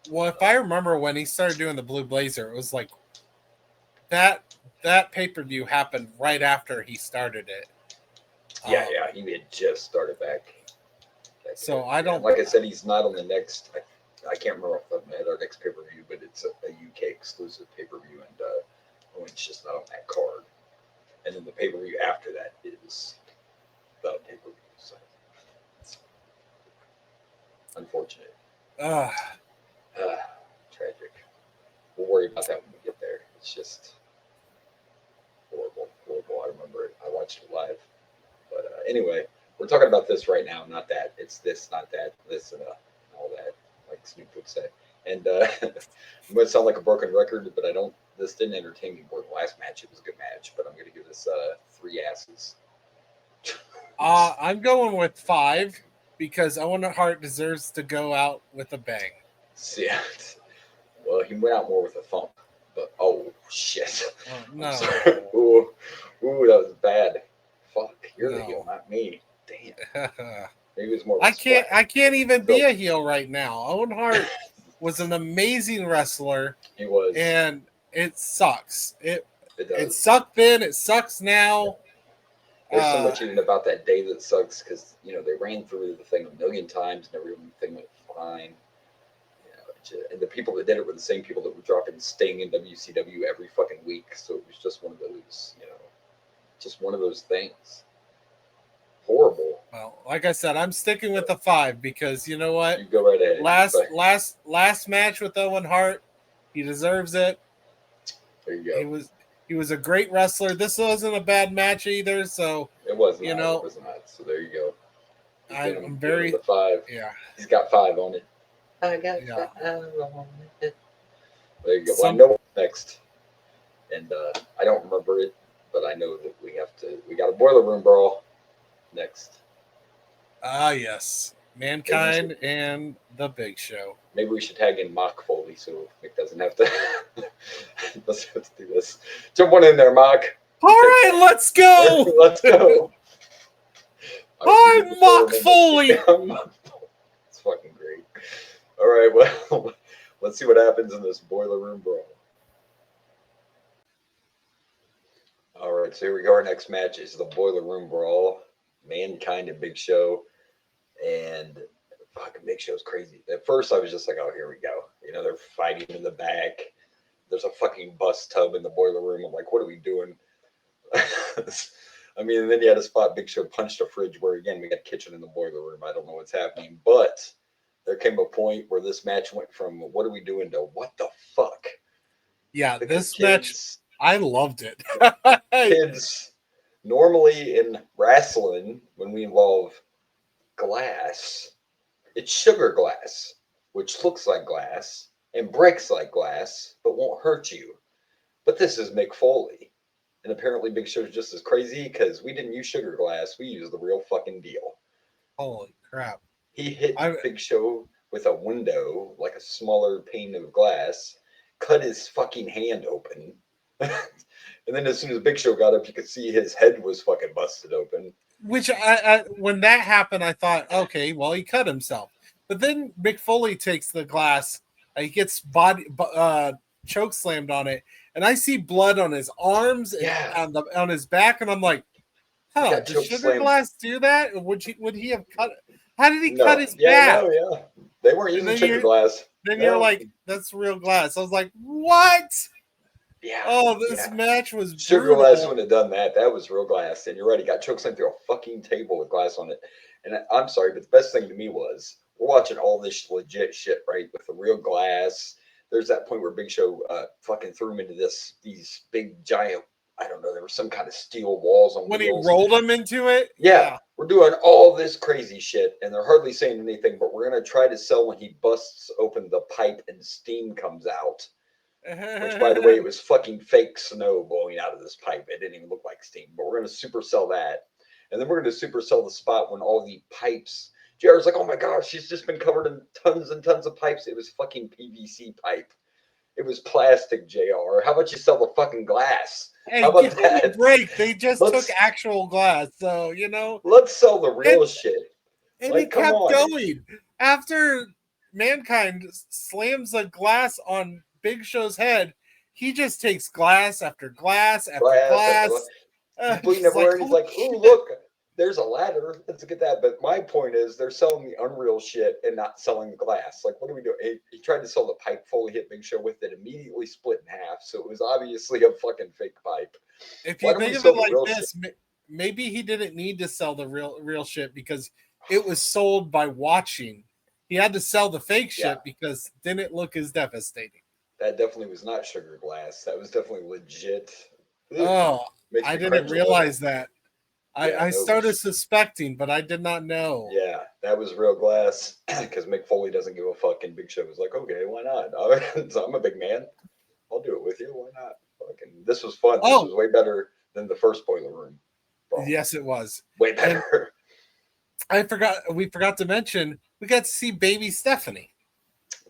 Well, if I remember when he started doing the Blue Blazer, it was like that pay-per-view happened right after he started it. Yeah, he had just started back. So I don't. Like I said, he's not on the next. I can't remember off the top of my head our next pay-per-view, but it's a UK exclusive pay-per-view, and Owen's just not on that card. And then the pay-per-view after that is the pay-per-view. So it's unfortunate. Tragic. We'll worry about that when we get there. It's just anyway, we're talking about this right now, not that. It's this, not that, this, and all that, like Snoop would say. And it might sound like a broken record, but I don't. This didn't entertain me more than the last match. It was a good match, but I'm going to give this 3 asses. I'm going with 5 because Owen Hart deserves to go out with a bang. Yeah. Well, he went out more with a thump, but oh shit! No. I'm sorry. Ooh, that was bad. Fuck, you're the heel, not me. Damn. Maybe it was more. Of a I can't even be a heel right now. Owen Hart was an amazing wrestler. He was, and it sucks. It does. sucked then. It sucks now. There's so much even about that day that sucks because they ran through the thing a million times and everything went fine. And the people that did it were the same people that were dropping Sting in WCW every fucking week. So it was just one of those, just one of those things. Horrible. Well, like I said, I'm sticking with the 5 because you know what? You go right ahead. Last match with Owen Hart, he deserves it. There you go. He was a great wrestler. This wasn't a bad match either, so it wasn't. It was not. So there you go. I'm very the 5. Yeah. He's got 5 on it. I got 5 on it. There you go. Well, I know what's next, and I don't remember it, but I know that we got a boiler room brawl next. Yes. Mankind and the Big Show. Maybe we should tag in Mock Foley so Mick doesn't have to. Let's have to do this. Jump on in there, Mock. All right, let's go. Let's go. I'm Mock Foley. It's fucking great. All right, well, let's see what happens in this boiler room brawl. All right, so here we go. Our next match is the boiler room brawl. Mankind and Big Show. And fucking Big Show's crazy. At first, I was just like, oh, here we go. They're fighting in the back. There's a fucking bus tub in the boiler room. I'm like, what are we doing? I mean, and then you had a spot Big Show punched a fridge where, again, we got kitchen in the boiler room. I don't know what's happening. But there came a point where this match went from what are we doing to what the fuck? Yeah, this match, I loved it. Kids, normally in wrestling, when we involve glass, it's sugar glass, which looks like glass and breaks like glass, but won't hurt you. But this is Mick Foley. And apparently Big Show's just as crazy because we didn't use sugar glass. We used the real fucking deal. Holy crap. He hit Big Show with a window, like a smaller pane of glass, cut his fucking hand open. And then as soon as Big Show got up, you could see his head was fucking busted open. Which, when that happened, I thought, okay, well, he cut himself. But then Mick Foley takes the glass, he gets choke slammed on it, and I see blood on his arms and on his back, and I'm like, huh, did sugar glass do that? Would he have cut it? How did he cut his back? Yeah. They weren't using sugar glass. Then you're like, that's real glass. I was like, what? Yeah. Oh, this match was sugar brutal. glass wouldn't have done that. That was real glass. And you're right, he got chokeslammed through a fucking table with glass on it. And I'm sorry, but the best thing to me was we're watching all this legit shit, right? With the real glass. There's that point where Big Show fucking threw him into these big giant, I don't know, there were some kind of steel walls on when wheels. He rolled him into it? Yeah. We're doing all this crazy shit, and they're hardly saying anything, but we're going to try to sell when he busts open the pipe and steam comes out. Which, by the way, it was fucking fake snow blowing out of this pipe. It didn't even look like steam, but we're going to supersell that. And then we're going to supersell the spot when all the pipes, JR's like, oh my gosh, she's just been covered in tons and tons of pipes. It was fucking PVC pipe. It was plastic, JR. How about you sell the fucking glass? Hey, how about that? Break. They just took actual glass, so Let's sell the real shit. And it kept going after Mankind slams a glass on Big Show's head. He just takes glass after glass after glass. He's like, ooh, look, there's a ladder. Let's get that. But my point is, they're selling the unreal shit and not selling the glass. Like, what are we doing? He tried to sell the pipe, Foley hit Big Show with it, immediately split in half. So it was obviously a fucking fake pipe. If you think of it like this, maybe he didn't need to sell the real shit because it was sold by watching. He had to sell the fake shit because it didn't look as devastating. That definitely was not sugar glass. That was definitely legit. Oh, I didn't realize that. I no, it started was, suspecting, but I did not know. yeah, that was real glass because Mick Foley doesn't give a fuck, and Big Show was like, okay, why not? So I'm a big man. I'll do it with you. Why not? Fucking, this was fun. This Oh, was way better than the first Boiler Room brawl. yes, it was. Way And better. we forgot to mention we got to see baby Stephanie.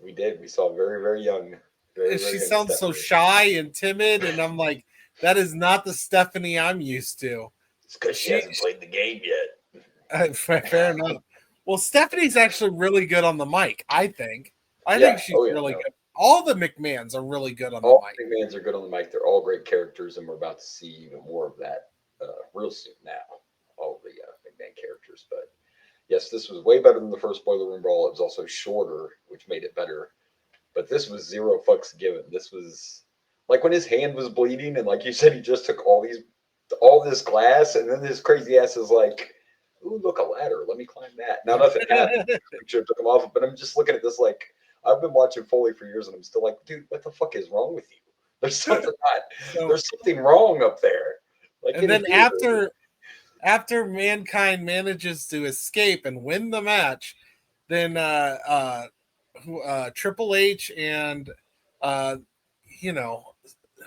We did. We saw very, And she very young sounds so Stephanie. shy and timid, and I'm like, that is not the Stephanie I'm used to. It's because she hasn't played the game yet. Fair enough. Well, Stephanie's actually really good on the mic, I think. I think Yeah. she's Oh, yeah. really No. good. All the McMahons are really good on the All mic. big mans are good on the mic. They're all great characters, and we're about to see even more of that real soon now. All the big man characters. But yes, this was way better than the first Boiler Room Brawl. It was also shorter, which made it better. But this was zero fucks given. This was like when his hand was bleeding, and like you said, he just took all this glass, and then his crazy ass is like, "Ooh, look, a ladder. Let me climb that." Now nothing happened. Picture took him off, but I'm just looking at this like I've been watching Foley for years, and I'm still like, dude, what the fuck is wrong with you? There's something not. So, There's something wrong up there. Like and in a then theater. after Mankind manages to escape and win the match, then Triple H and uh, you know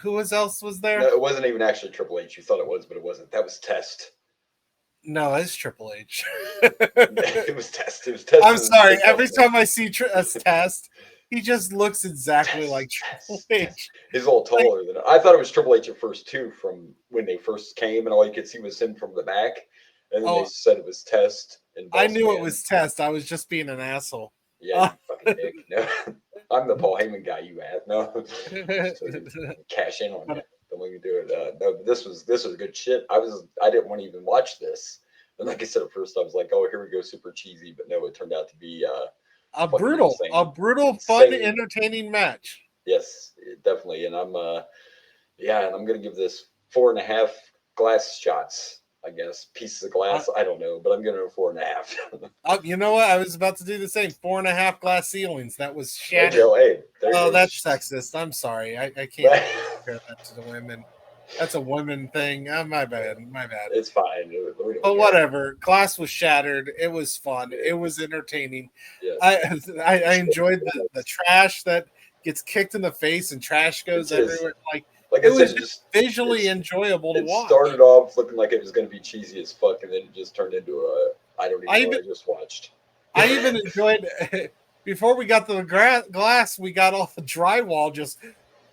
who else was No, there? it wasn't even actually Triple H. You thought it was, but it wasn't. That was Test. No, it's Triple H. It was Test. It was Test. I'm sorry. Every time I see a Test, he just looks exactly like Triple H. He's a little taller than I thought it was Triple H at first too, from when they first came, and all you could see was him from the back, and then they Oh, said it was Test and I Boss knew Man. it was Test. I was just being an asshole. Yeah, you fucking dick. No, I'm the Paul Heyman guy. You ass. No, so you cash in on you. Don't let me do it. No, but this was good shit. I didn't want to even watch this, and like I said at first, I was like, oh, here we go, super cheesy. But no, it turned out to be a fucking brutal, fun, insane. entertaining match. Yes, definitely. And I'm yeah, and I'm gonna give this 4.5 glass shots. I guess pieces of glass. I don't know, but I'm giving it a 4.5. You know what? I was about to do the same. 4.5 glass ceilings. That was Hey, shattered. Joe, hey, Oh, that's sexist. I'm sorry. I can't compare that to the women. That's a woman thing. My bad. My bad. It's fine. But whatever. Glass was shattered. It was fun. Yeah. It was entertaining. Yes. I enjoyed the trash that gets kicked in the face and trash goes everywhere. Like it I was said, just visually enjoyable to watch. It started off looking like it was going to be cheesy as fuck, and then it just turned into I don't even know what I just watched. I even enjoyed before we got to the glass, we got all the drywall just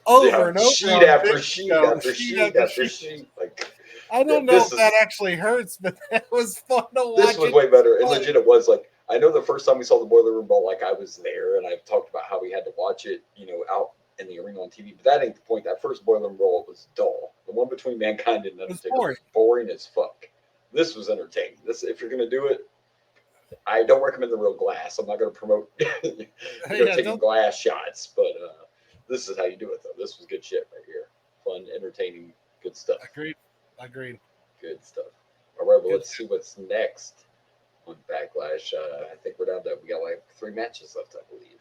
over and over. Sheet after sheet after sheet after sheet. Like, I don't know if that actually hurts, but that was fun to watch. This was way better. And legit, it was like, I know the first time we saw the Boiler Room Brawl, like I was there, and I've talked about how we had to watch it, out in the arena on TV. But that ain't the point. That first Boiler Room Brawl was dull. The one between Mankind and Undertaker was boring as fuck. This was entertaining. This, if you're gonna do it, I don't recommend the real glass. I'm not gonna promote taking glass shots, but this is how you do it though. This was good shit right here. Fun, entertaining, good stuff. Agreed. Good stuff. All right, well, let's see what's next on Backlash. I think we got like 3 matches left, I believe.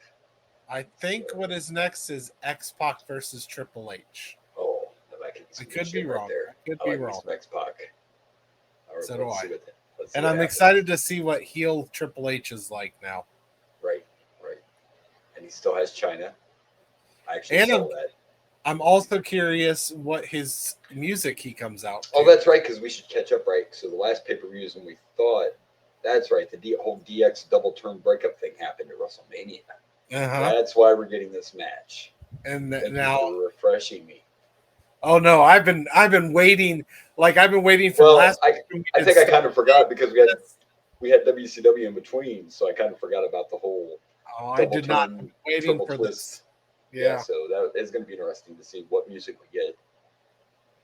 I think what is next is X-Pac versus Triple H. Oh, that could be wrong. There. I could be wrong. X-Pac. Right, so do I. And I'm excited to see what heel Triple H is like now. Right. And he still has China. I actually saw that. I'm also curious what his music he comes out to. Oh, that's right, because we should catch up, right? So the last pay-per-view is when we thought, that's right, the whole DX double turn breakup thing happened at WrestleMania. That's why we're getting this match. And Thank now you for refreshing me. Oh no, I've been waiting. Like I've been waiting for last. I think I kind of forgot because we had WCW in between, so I kind of forgot about the whole. Oh, I did not waiting for twist. This. Yeah, so that is going to be interesting to see what music we get,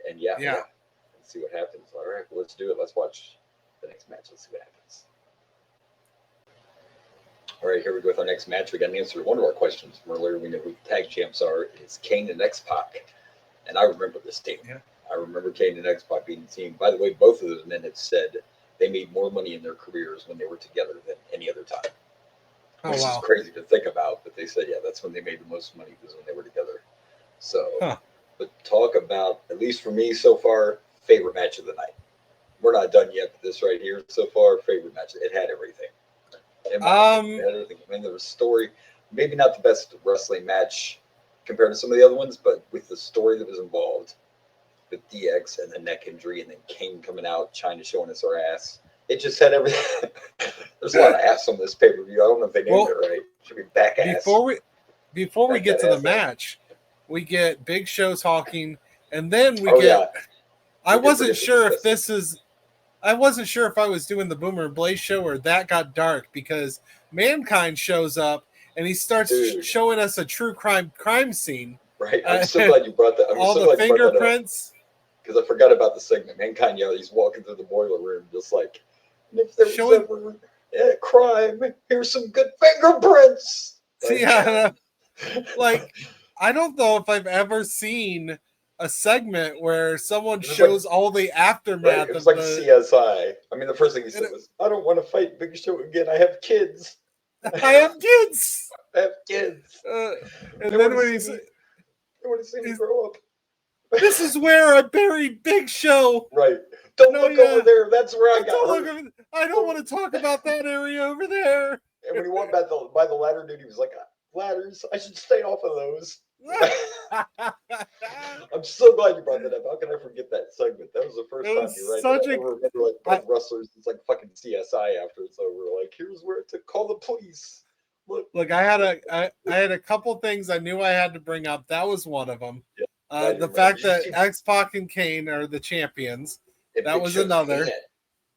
and yeah, and see what happens. All right, well, let's do it. Let's watch the next match. Let's see what happens. All right, here we go with our next match. We got an answer to one of our questions from earlier. We know who the tag champs are. It's Kane and X-Pac. And I remember this team. Yeah. I remember Kane and X-Pac being the team. By the way, both of those men have said they made more money in their careers when they were together than any other time. Which is crazy to think about. But they said, yeah, that's when they made the most money, was when they were together. So, but talk about, at least for me so far, favorite match of the night. we're not done yet with this right here. So far, favorite match. It had everything. In my opinion, it had everything. I mean, there was story. Maybe not the best wrestling match compared to some of the other ones, but with the story that was involved, with DX and the neck injury, and then Kane coming out, China showing us our ass. It just had everything. There's a lot of ass on this pay per view. I don't know if they named it right. It should be back ass. Before we get to the match, we get Big Show talking, and then we get. Yeah. I wasn't sure if this is. I wasn't sure if I was doing the Boomer and Blaze show or that got dark because Mankind shows up and he starts showing us a true crime scene. Right. I'm so glad you brought that. All the fingerprints. Because I forgot about the segment. Mankind, he's walking through the boiler room just like, if there was ever crime, here's some good fingerprints. Like, yeah. Like, I don't know if I've ever seen a segment where someone shows all the aftermath. Right, it was like CSI. I mean, the first thing he said was, I don't want to fight Big Show again. I have kids. I have kids. I have kids. And then when he said, I want to see me grow up. This is where I buried Big Show. Right. Don't look over there. That's where I got hurt. I don't want to talk about that area over there. And when he walked by the ladder, dude, he was like, ladders, I should stay off of those. I'm so glad you brought that up. How can I forget that segment? That was the first time you're right. I remember like wrestlers, it's like fucking CSI after it's over. Like, here's where to call the police. Look, I had a couple things I knew I had to bring up. That was one of them. Yeah, the fact that X-Pac and Kane are the champions. That was another.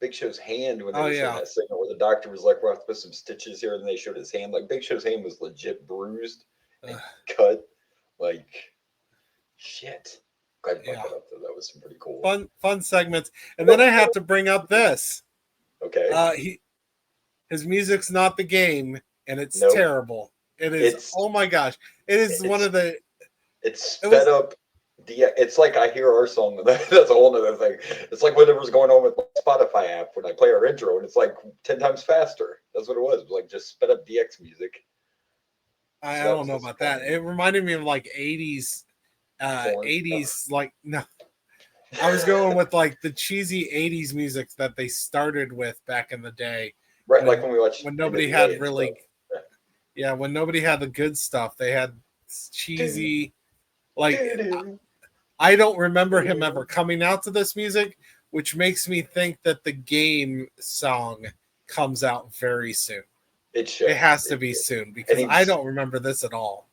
Big Show's hand when they were showing that segment where the doctor was like, we'll have to put some stitches here, and they showed his hand. Like, Big Show's hand was legit bruised and cut. Like, shit. Glad you brought that up, though. That was some pretty cool. Fun segments. And then I have to bring up this. Okay. His music's not the game, and it's terrible. It is, oh my gosh. It is one of the... It's sped up. It's like I hear our song. That's a whole other thing. It's like whatever's going on with my Spotify app when I play our intro, and it's like 10 times faster. That's what it was. It was like just sped up DX music. I don't know about that. It reminded me of like 80s, like, no. I was going with like the cheesy 80s music that they started with back in the day. Right, like when we watched. When nobody had really. Yeah, when nobody had the good stuff. They had cheesy. Like, I don't remember him ever coming out to this music, which makes me think that the game song comes out very soon. It should. It has to be soon because I don't remember this at all.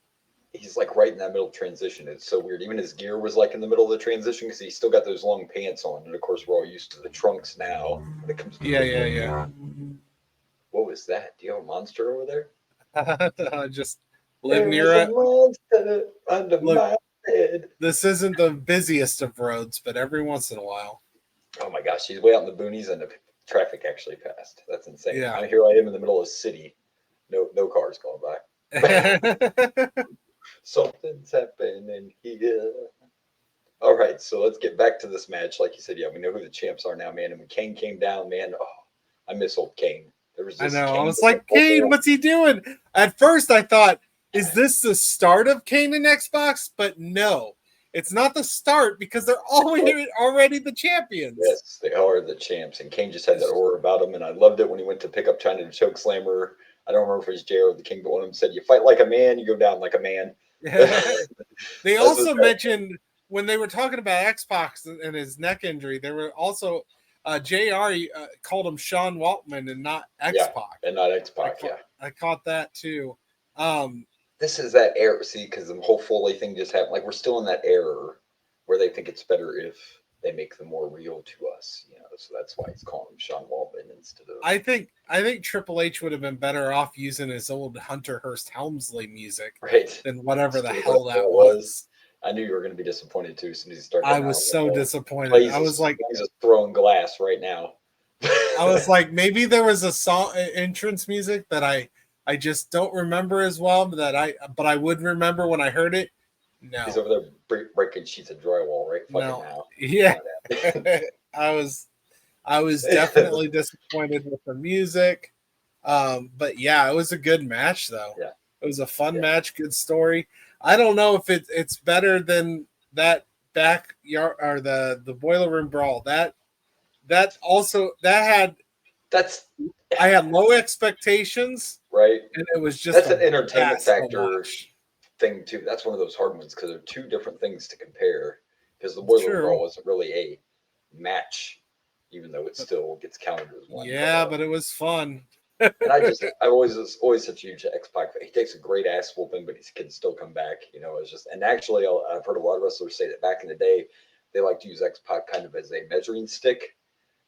He's like right in that middle transition. It's so weird. Even his gear was like in the middle of the transition because he still got those long pants on. And of course, we're all used to the trunks now. When it comes to yeah. What was that? Do you have a monster over there? Just live near it. Look, this isn't the busiest of roads, but every once in a while. Oh my gosh, he's way out in the boonies and the traffic actually passed. That's insane. Yeah. Here I am in the middle of a city. No cars going by. Something's happening here. All right, so let's get back to this match. Like you said, we know who the champs are now, man. And when Kane came down, man, I miss old Kane. I know. I was like, Kane, what's he doing? At first, I thought, is this the start of Kane and Xbox? But no, it's not the start because they're already the champions. Yes, they are the champs. And Kane just had that aura about him. And I loved it when he went to pick up China to choke slammer. I don't remember if it was JR or the King, but one of them said, you fight like a man, you go down like a man. They also mentioned when they were talking about Xbox and his neck injury, they were also JR called him Sean Waltman and not X-Pac. And not X-Pac, I caught that too. This is that error, see, because the whole Foley thing just happened. Like, we're still in that error where they think it's better if they make them more real to us, so that's why he's calling him Sean Waltman instead of... I think Triple H would have been better off using his old Hunter Hearst Helmsley music than whatever the hell that was. I knew you were going to be disappointed too as soon as he started. I was so disappointed. I was like, he's just throwing glass right now. I was like, maybe there was a song entrance music that I just don't remember as well, but I would remember when I heard it. No, he's over there breaking sheets of drywall right fucking now. Yeah, I was definitely disappointed with the music. But yeah, it was a good match though. Yeah, it was a fun match, good story. I don't know if it's better than that backyard or the boiler room brawl. that had That's I had low expectations, right. and it was just That's a an entertainment blast to factor watch. thing too. That's one of those hard ones because they're two different things to compare. Because the It's Boiler Room true. Brawl wasn't really a match, even though it But, still gets counted as one. yeah, but it was fun. And I've always such a huge X Pac fan. He takes a great ass whooping, but he can still come back. You know, it's just, and actually, I've heard a lot of wrestlers say that back in the day, they like to use X Pac kind of as a measuring stick.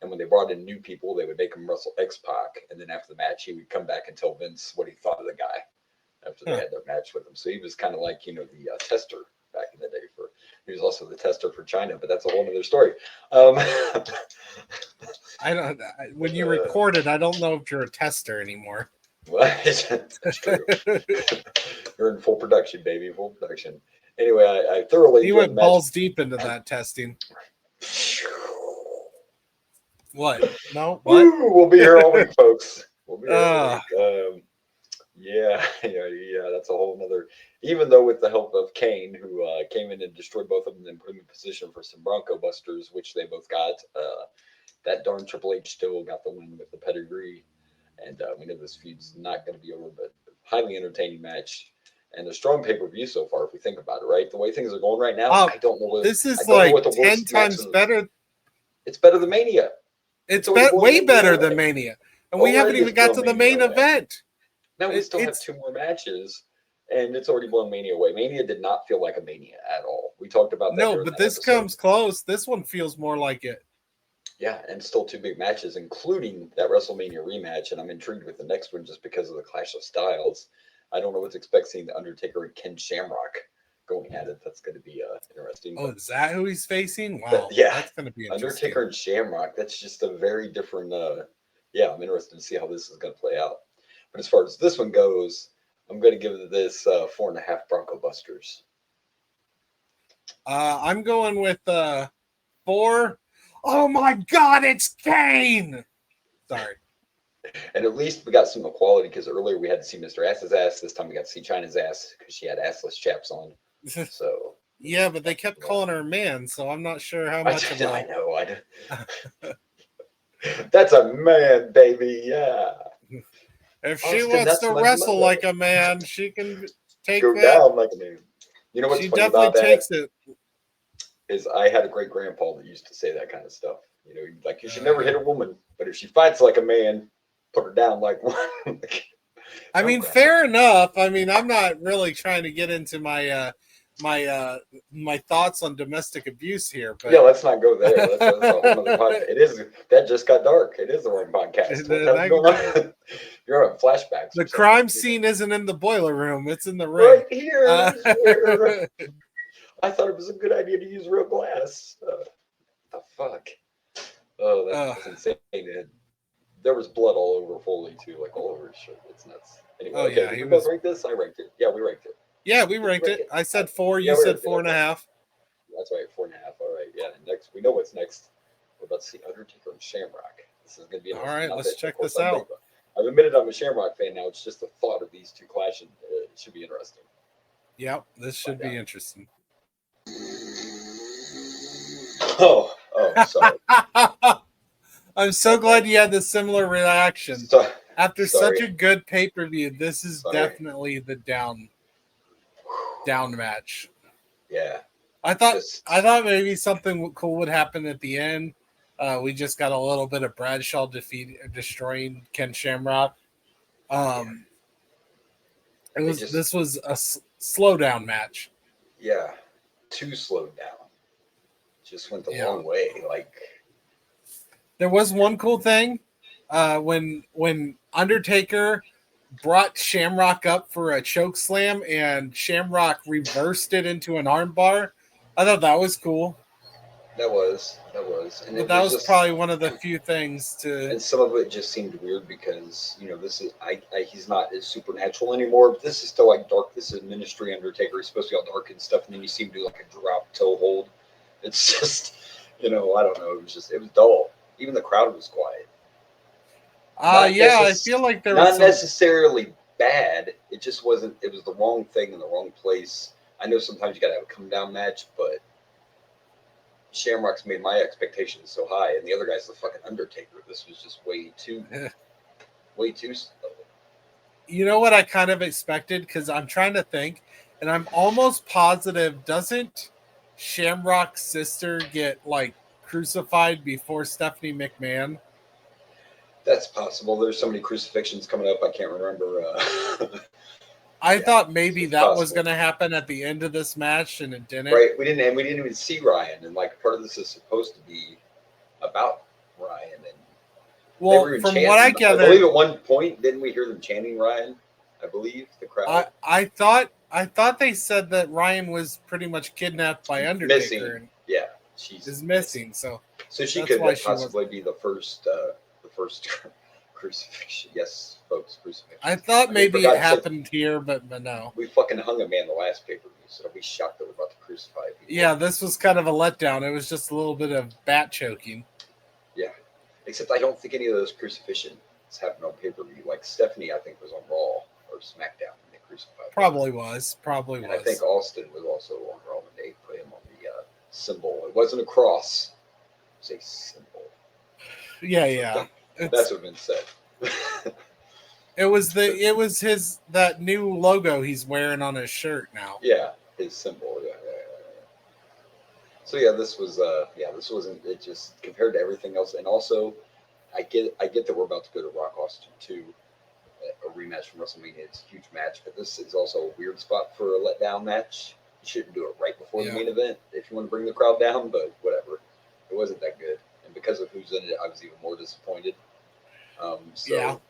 And when they brought in new people, they would make him wrestle X Pac, and then after the match, he would come back and tell Vince what he thought of the guy after they Huh. had their match with him. So he was kind of like, the tester back in the day. He was also the tester for China, but that's a whole other story. Um, I don't. When you record it, I don't know if you're a tester anymore. well, that's true. You're in full production, baby, full production. Anyway, I thoroughly He enjoyed the went match. balls deep into that testing. What? No. What? Woo, we'll be here all week, folks. We'll be here all Uh, week. Yeah, that's a whole nother. Even though with the help of Kane, who came in and destroyed both of them, and then put them in position for some Bronco Busters, which they both got. That darn Triple H still got the win with the pedigree, and we know this feud's not going to be over, but highly entertaining match and a strong pay per view so far. If we think about it, right, the way things are going right now, I don't know what this is I don't know like what the 10 worst match times of. better. It's better than Mania. It's already blown way Mania better away. than Mania. And we haven't Already even it's got blown to the Mania main away. event. Now we still have It's 2 more matches, and it's already blown Mania away. Mania did not feel like a Mania at all. We talked about that no, during but that this episode. comes close. This one feels more like it. Yeah, and still 2 big matches, including that WrestleMania rematch. And I'm intrigued with the next one just because of the clash of styles. I don't know what to expect seeing the Undertaker and Ken Shamrock going at it. That's going to be interesting. Oh, is that who he's facing? But Wow, yeah, that's going to be interesting. Undertaker and Shamrock. That's just a very different. Yeah, I'm interested to see how this is going to play out. But as far as this one goes, I'm going to give this 4.5 Bronco Busters. I'm going with 4. Oh my God, it's Kane. Sorry. And at least we got some equality because earlier we had to see Mr. Ass's ass. This time we got to see China's ass because she had assless chaps on. So Yeah, but they kept calling her a man, so I'm not sure how much of a. I know. That's a man, baby. Yeah. If she Austin, wants that's to my wrestle mother. like a man, she can take Go that. down like a man. You know what's She funny definitely about that takes it. is I had a great grandpa that used to say that kind of stuff. Like you should never hit a woman, but if she fights like a man, put her down like one. I mean, fair enough. I mean, I'm not really trying to get into my thoughts on domestic abuse here, but yeah, let's not go there. That's a whole other podcast. It is that just got dark. It is the wrong podcast. What the hell's going on? You're on flashbacks. The crime scene isn't in the boiler room; it's in the ring. Right here. I thought it was a good idea to use real glass. The fuck? Oh, that's insane. There was blood all over Foley too, like all over his shirt. It's nuts. Anyway, Oh, okay, yeah, did he we both was- rank this? I ranked it. Yeah, we ranked it. Yeah, we ranked it. I said 4. You said 4.5. That's right, 4.5. All right, yeah. Next, we know what's next. We're about to see Undertaker and Shamrock. This is going to be All right, Not let's that, check of course, this out. I've admitted I'm a Shamrock fan now. It's just the thought of these two clashing. It should be interesting. Yep, this should be interesting. Oh, sorry. I'm so glad you had the similar reaction. After sorry. such a good pay-per-view, this is definitely the down match. Yeah. I thought maybe something cool would happen at the end. We just got a little bit of Bradshaw destroying Ken Shamrock. This was a slow down match. Yeah, too slowed down. Just went the wrong way. Like there was one cool thing when Undertaker brought Shamrock up for a choke slam and Shamrock reversed it into an armbar. I thought that was cool. That was. And but that was just, probably one of the few things to. And some of it just seemed weird because this is he's not as supernatural anymore. But this is still like dark. This is Ministry Undertaker. He's supposed to be all dark and stuff, and then you see him do like a drop toe hold. It's just I don't know. It was dull. Even the crowd was quiet. I feel like there was not necessarily bad. It just wasn't. It was the wrong thing in the wrong place. I know sometimes you got to have a come down match, but Shamrock's made my expectations so high, and the other guy's the fucking Undertaker. This was just way too slow. You know what I kind of expected? Because I'm trying to think, and I'm almost positive, doesn't Shamrock's sister get like crucified before Stephanie McMahon? That's possible. There's so many crucifixions coming up. I can't remember. I Yeah, thought maybe it's that was possible. going to happen at the end of this match, and it didn't. Right? We didn't even see Ryan, and like part of this is supposed to be about Ryan, and they Well, were even from what I chanting. I believe gathered, at one point, didn't we hear them chanting Ryan? I believe the crowd I thought they said that Ryan was pretty much kidnapped by Undertaker missing. and Yeah, she's is missing. missing. So So she that's could why she was. possibly be the first crucifixion. Yes, folks, I crucifixions. thought I mean, for maybe it God's sake, happened here, but no. we fucking hung a man the last pay per view, so don't be shocked that we're about to crucify people. Yeah, this was kind of a letdown. It was just a little bit of bat choking. Yeah, except I don't think any of those crucifixions happened on pay per view. Like Stephanie, I think was on Raw or SmackDown when they crucified her. Probably And I think was. Austin was also on Raw when they put him on the symbol. It wasn't a cross; it was a symbol. Yeah. That's what been said. It was his that new logo he's wearing on his shirt now. Yeah, his symbol. Yeah. So this wasn't it just compared to everything else, and also I get that we're about to go to Rock Austin 2, a rematch from WrestleMania. It's a huge match, but this is also a weird spot for a letdown match. You shouldn't do it right before the main event if you want to bring the crowd down, but whatever. It wasn't that good, and because of who's in it, I was even more disappointed. So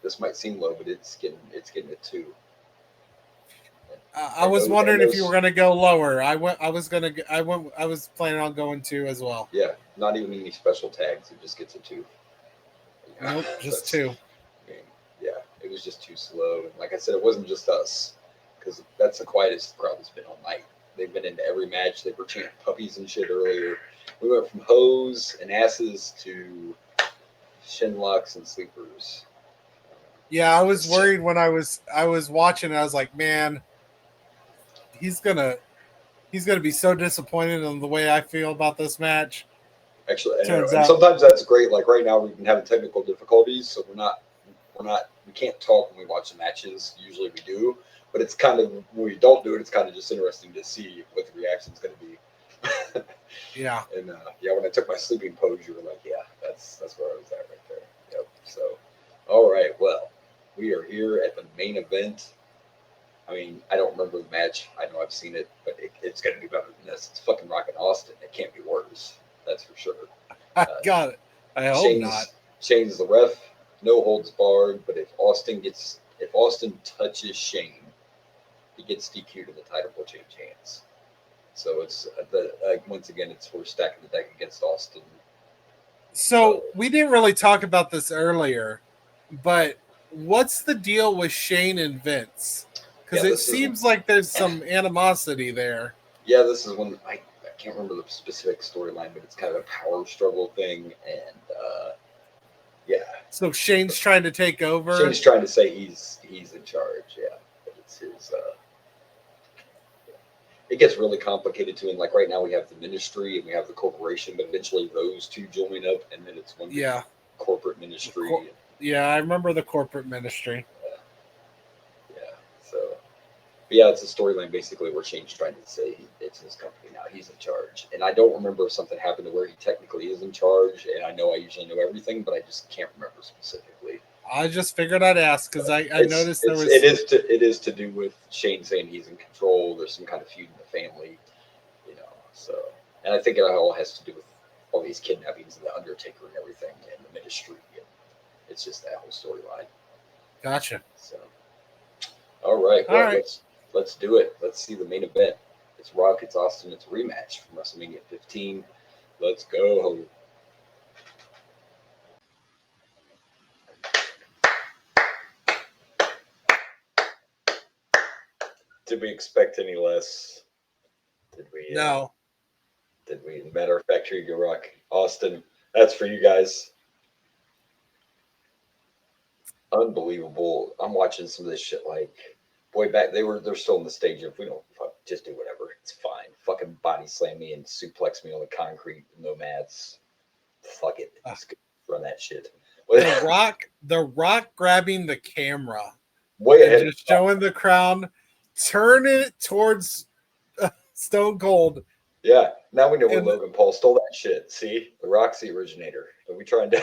this might seem low, but it's getting a 2. I was wondering if you were going to go lower. I was planning on going 2 as well. Yeah, not even any special tags. It just gets a 2. Yeah, nope, just 2. I mean, yeah, it was just too slow. And like I said, it wasn't just us, because that's the quietest the crowd has been all night. They've been into every match. They were chanting puppies and shit earlier. We went from hoes and asses to shin locks and sleepers. Yeah, I was worried when I was watching. I was like, man, he's gonna be so disappointed in the way I feel about this match. Actually, Turns and out, sometimes that's great. Like right now, we've been having technical difficulties, so we can't talk when we watch the matches. Usually we do, but it's kind of when we don't do it. It's kind of just interesting to see what the reaction's going to be. yeah. And when I took my sleeping pose, you were like, yeah, that's where I was at right there. Yep. So, all right, well, we are here at the main event. I mean, I don't remember the match. I know I've seen it, but it's going to be better than this. It's fucking rockin' Austin. It can't be worse. That's for sure. I got it. I hope not. Shane's the ref. No holds barred. But if Austin touches Shane, he gets DQ'd and the title will change hands. So it's once again, we're stacking the deck against Austin. So we didn't really talk about this earlier, but what's the deal with Shane and Vince? Because it seems like there's some animosity there. Yeah, this is one I can't remember the specific storyline, but it's kind of a power struggle thing, and yeah. So Shane's trying to take over. Shane's trying to say he's in charge, yeah, but it's his. It gets really complicated too, and like right now we have the ministry and we have the corporation, but eventually those two join up, and then it's one corporate ministry. Yeah, I remember the corporate ministry. Yeah. So. But yeah, it's a storyline basically where Shane's trying to say it's his company now. He's in charge. And I don't remember if something happened to where he technically is in charge. And I know I usually know everything, but I just can't remember specifically. I just figured I'd ask because I noticed there was. It is to do with Shane saying he's in control. There's some kind of feud in the family, So, and I think it all has to do with all these kidnappings and the Undertaker and everything and the ministry. And it's just that whole storyline. Gotcha. So, all right. Let's do it. Let's see the main event. It's Rock, it's Austin, it's a rematch from WrestleMania 15. Let's go. Did we expect any less? Did we? No. Did we? Matter of fact, here you go, Rock. Austin, that's for you guys. Unbelievable. I'm watching some of this shit like, boy, they're still in the stage of, we don't fuck just do whatever. It's fine. Fucking body slam me and suplex me on the concrete, no mats. Fuck it. Just run that shit. The Rock grabbing the camera Way and ahead. just showing the crowd, turn it towards Stone Cold. Yeah, now we know where And- Logan Paul stole that shit. See, The Rock's the originator. Are we trying to?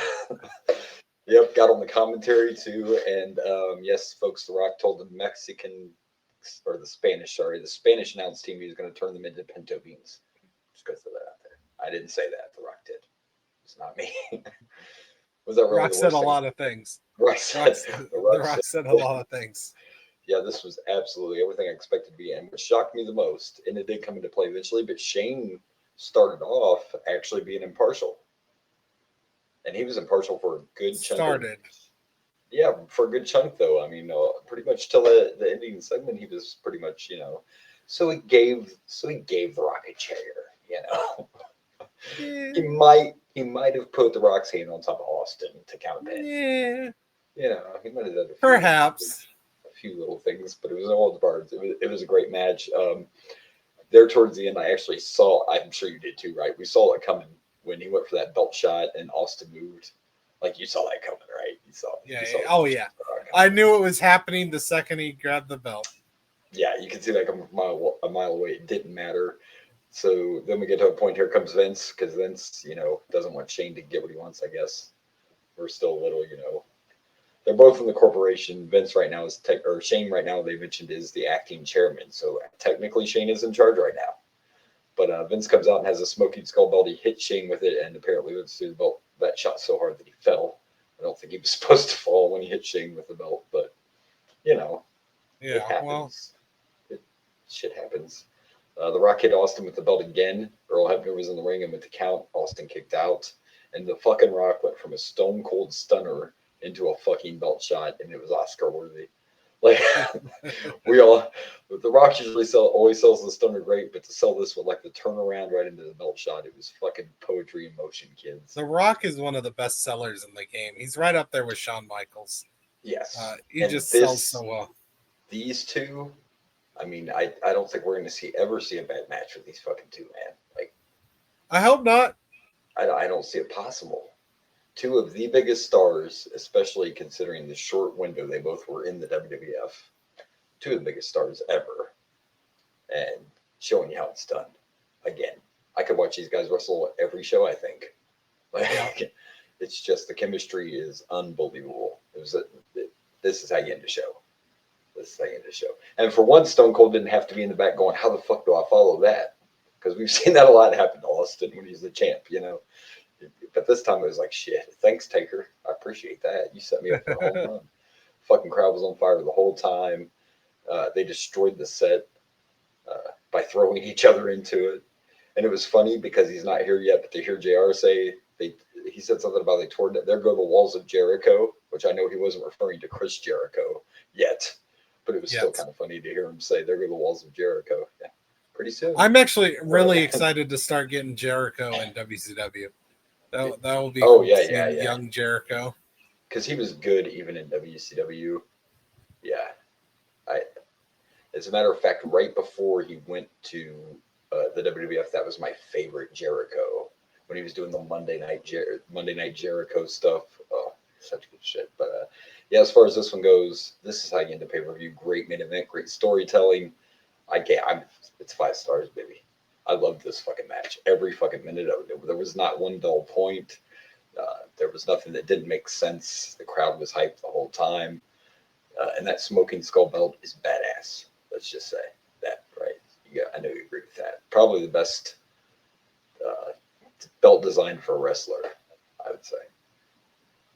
Yep, got on the commentary too. And yes, folks, The Rock told the Mexican or the Spanish announced team he was going to turn them into pinto beans. Just go throw that out there. I didn't say that. The Rock did. It's not me. Was that really Rock the said worst a thing? lot of things. Rock said, The Rock said a lot of things. Yeah, this was absolutely everything I expected to be. And what shocked me the most, and it did come into play eventually, but Shane started off actually being impartial. And he was impartial for a good chunk. Yeah, for a good chunk, though. I mean, pretty much till the ending segment, he was pretty much, So he gave The Rock a chair. Yeah. He might have put The Rock's hand on top of Austin to count a pin. Yeah. He might have done Perhaps a few little things, but it was all the parts. It was a great match. There towards the end, I actually saw. I'm sure you did too, right? We saw it coming when he went for that belt shot and Austin moved. Like you saw that coming, right? You saw. Oh yeah. I knew it was happening the second he grabbed the belt. Yeah, you can see that coming a mile away. It didn't matter. So then we get to a point. Here comes Vince, because Vince, doesn't want Shane to get what he wants. I guess we're still a little, They're both in the corporation. Vince right now or Shane right now, they mentioned, is the acting chairman. So technically Shane is in charge right now. But Vince comes out and has a smoking skull belt. He hit Shane with it, and apparently Vince threw the belt that shot so hard that he fell. I don't think he was supposed to fall when he hit Shane with the belt, but it happens. Shit happens. The Rock hit Austin with the belt again. Earl Hebner was in the ring, and with the count, Austin kicked out. And the fucking Rock went from a stone cold stunner into a fucking belt shot, and it was Oscar worthy. Like the Rock usually always sells the stunner great, but to sell this with like the turnaround right into the belt shot, it was fucking poetry in motion, kids. The Rock is one of the best sellers in the game. He's right up there with Shawn Michaels. Yes, he just sells so well. These two, I mean, I don't think we're going to ever see a bad match with these fucking two, man. Like, I hope not. I don't see it possible. Two of the biggest stars, especially considering the short window they both were in the WWF. Two of the biggest stars ever. And showing you how it's done. Again, I could watch these guys wrestle every show, I think. Like, it's just the chemistry is unbelievable. This is how you end a show. And for once, Stone Cold didn't have to be in the back going, how the fuck do I follow that? Because we've seen that a lot happen to Austin when he's the champ, But this time it was like, shit, thanks, Taker. I appreciate that. You set me up for a home run. Fucking crowd was on fire the whole time. They destroyed the set by throwing each other into it. And it was funny because he's not here yet, but to hear JR say, he said something about there go the walls of Jericho, which I know he wasn't referring to Chris Jericho yet, but it was still kind of funny to hear him say, there go the walls of Jericho. Yeah, pretty soon. I'm actually really excited to start getting Jericho in WCW. That will be young Jericho. Because he was good even in WCW. Yeah. As a matter of fact, right before he went to the WWF, that was my favorite Jericho. When he was doing the Monday Night Jericho stuff. Oh, such good shit. But as far as this one goes, this is how you end a pay-per-view. Great main event, great storytelling. It's 5 stars, baby. I loved this fucking match. Every fucking minute of it. There was not one dull point. There was nothing that didn't make sense. The crowd was hyped the whole time. And that smoking skull belt is badass. Let's just say that, right? Yeah, I know you agree with that. Probably the best belt design for a wrestler, I would say.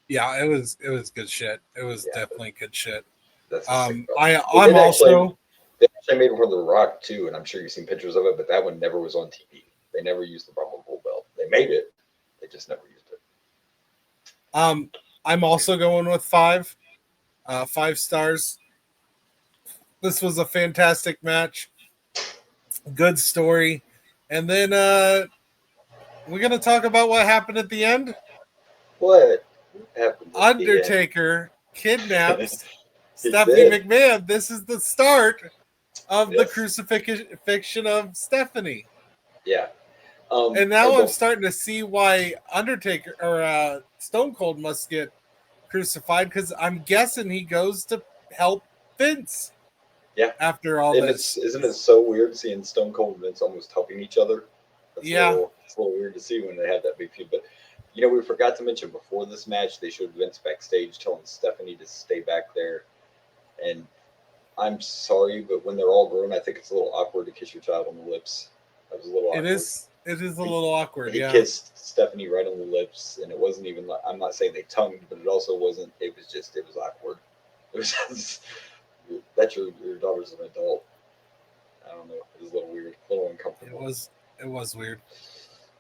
Yeah, it was good shit. It was definitely good shit. That's I'm also. They actually made one of The Rock too, and I'm sure you've seen pictures of it, but that one never was on TV. They never used the Rumble Bull belt. They made it, they just never used it. I'm also going with 5 stars. This was a fantastic match, good story, and then we're gonna talk about what happened at the end. What happened? Undertaker kidnaps Stephanie McMahon. This is the start of the Yes. crucifixion of Stephanie. Yeah. And now I'm starting to see why Undertaker or Stone Cold must get crucified, because I'm guessing he goes to help Vince. Yeah. After all And this, isn't it so weird seeing Stone Cold and Vince almost helping each other? It's yeah, a little weird to see when they have that big feud. But we forgot to mention before this match, they showed Vince backstage telling Stephanie to stay back there. And I'm sorry, but when they're all grown, I think it's a little awkward to kiss your child on the lips. That was a little it awkward. is. It is a little awkward. He Yeah, kissed Stephanie right on the lips, and it wasn't even like, I'm not saying they tongued, but it also wasn't. It was awkward. It was just, that your daughter's an adult. I don't know. It was a little weird, a little uncomfortable. It was weird.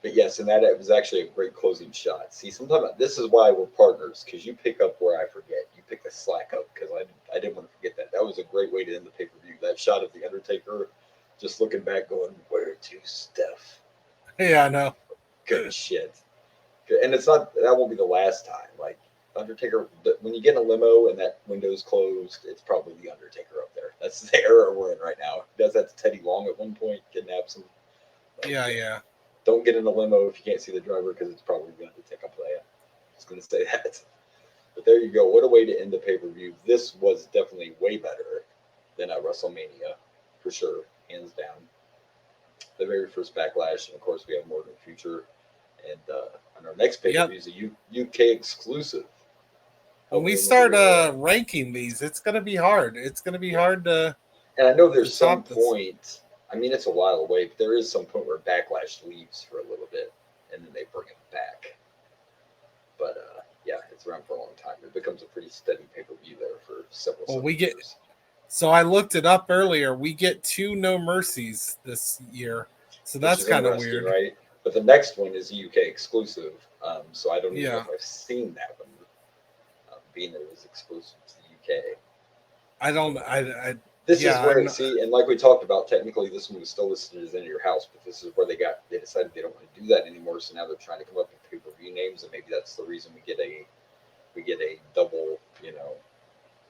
But yes, and that it was actually a great closing shot. See, sometimes this is why we're partners, because you pick up where I forget. You pick the slack up, because I didn't want to forget that. That was a great way to end the pay per view. That shot of the Undertaker, just looking back, going, "Where to, Steph?" Yeah, I know. Good shit. And it's not, that won't be the last time. Like Undertaker, when you get in a limo and that window's closed, it's probably the Undertaker up there. That's the era we're in right now. He does that to Teddy Long at one point, kidnaps him. Yeah. Don't get in a limo if you can't see the driver, because it's probably going to take up there. I was going to say that. But there you go. What a way to end the pay per view. This was definitely way better than at WrestleMania, for sure, hands down. The very first Backlash, and of course, we have more in the future. And on our next pay per view is a UK exclusive. When we start ranking these, it's going to be hard. It's going to be hard to. And I know there's some point. I mean, it's a while away, but there is some point where Backlash leaves for a little bit, and then they bring him back. But yeah, it's around for a long time. It becomes a pretty steady pay per view there for several years. So I looked it up earlier. We get 2 No Mercies this year, so that's kind of weird, right? But the next one is a UK exclusive, so I don't even know if I've seen that one, being that it was exclusive to the UK. I don't. This is where and like we talked about, technically this one was still listed as in your house, but this is where they decided they don't want to do that anymore. So now they're trying to come up with pay-per-view names, and maybe that's the reason we get a double,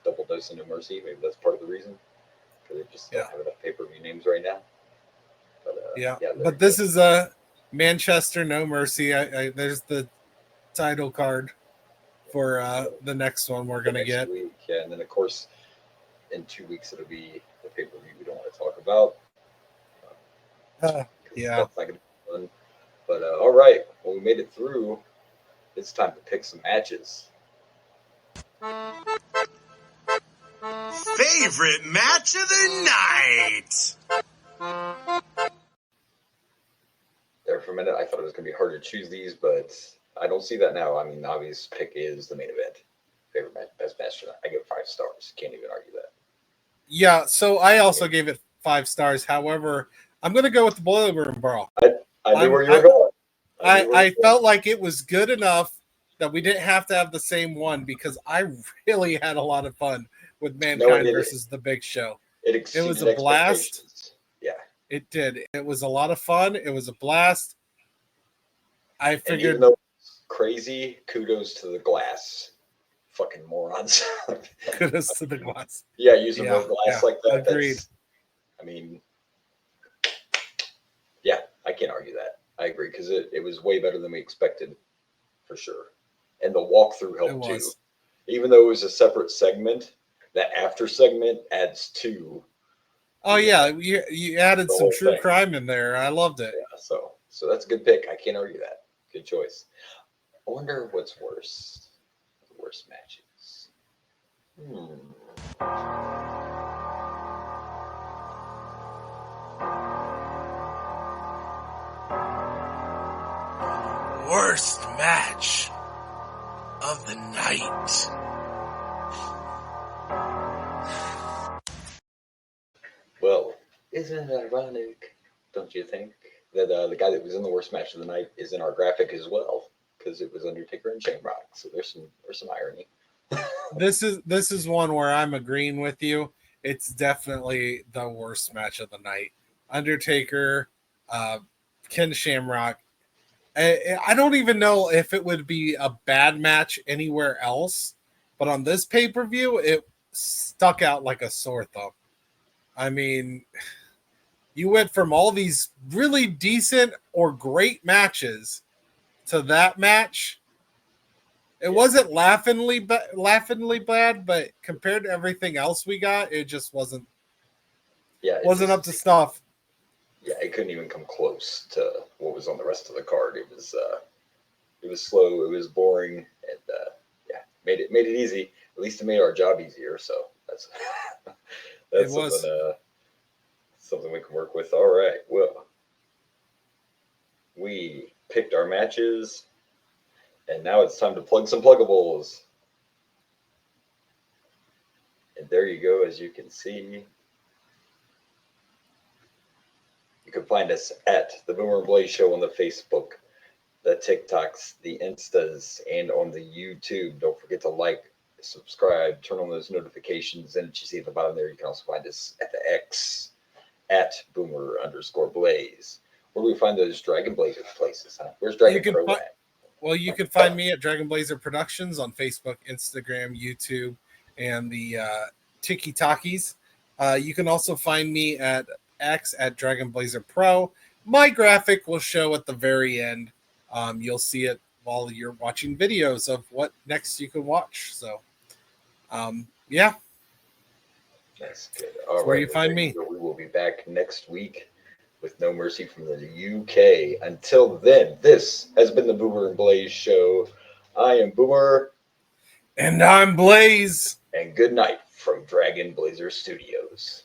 double dose of No Mercy. Maybe that's part of the reason, because they just don't have enough pay-per-view names right now. But but this is a Manchester No Mercy. There's the title card for the next one we're gonna get. Week. Yeah, and then of course in 2 weeks it'll be the pay-per-view we don't want to talk about. Yeah. That's not gonna be fun. But all right, well, we made it through. It's time to pick some matches. Favorite match of the night. There for a minute, I thought it was going to be hard to choose these, but I don't see that now. I mean, the obvious pick is the main event. Favorite match, best match tonight. I give it 5 stars. Can't even argue that. Yeah, so I also gave it 5 stars. However, I'm going to go with the Boiler Room Brawl. I knew where you were going. I felt like it was good enough that we didn't have to have the same one, because I really had a lot of fun with Mankind versus The Big Show. It was a blast. Yeah. It did. It was a lot of fun. It was a blast. I figured. And even though it's crazy, kudos to the Glass. Fucking morons. Kudos to the Glass. Yeah, using more glass like that. Agreed. I mean, yeah, I can't argue that. I agree, because it was way better than we expected, for sure. And the walkthrough helped too. Even though it was a separate segment, that after segment adds to. Oh yeah, you added some true crime in there. I loved it. Yeah, so that's a good pick. I can't argue that. Good choice. I wonder what's worse. The worst matches. Worst match of the night. Well, isn't it ironic, don't you think, that the guy that was in the worst match of the night is in our graphic as well, because it was Undertaker and Shamrock. So there's some irony. This is one where I'm agreeing with you. It's definitely the worst match of the night. Undertaker, Ken Shamrock. I don't even know if it would be a bad match anywhere else, but on this pay-per-view, it stuck out like a sore thumb. I mean, you went from all these really decent or great matches to that match. It wasn't laughingly bad, but compared to everything else we got, it just wasn't up to snuff. Yeah, it couldn't even come close to what was on the rest of the card. It was slow, it was boring, and made it easy. At least it made our job easier. So that's It was. something we can work with. All right, well, we picked our matches, and now it's time to plug some pluggables. And there you go, as you can see. You can find us at the Boomer and Blaze Show on the Facebook, the TikToks, the Instas, and on the YouTube. Don't forget to like, subscribe, turn on those notifications. And you see at the bottom there, you can also find us at the X at Boomer_Blaze. Where do we find those Dragon Blazer places? Huh? Where's Dragon Pro at? Well, you can find me at Dragon Blazer Productions on Facebook, Instagram, YouTube, and the Tiki-Takis. You can also find me at X at Dragon Blazer Pro. My graphic will show at the very end. You'll see it while you're watching videos of what next you can watch. So, yeah. That's good. All right. Where you find me. We will be back next week with No Mercy from the UK. Until then, this has been the Boomer and Blaze Show. I am Boomer. And I'm Blaze. And good night from Dragon Blazer Studios.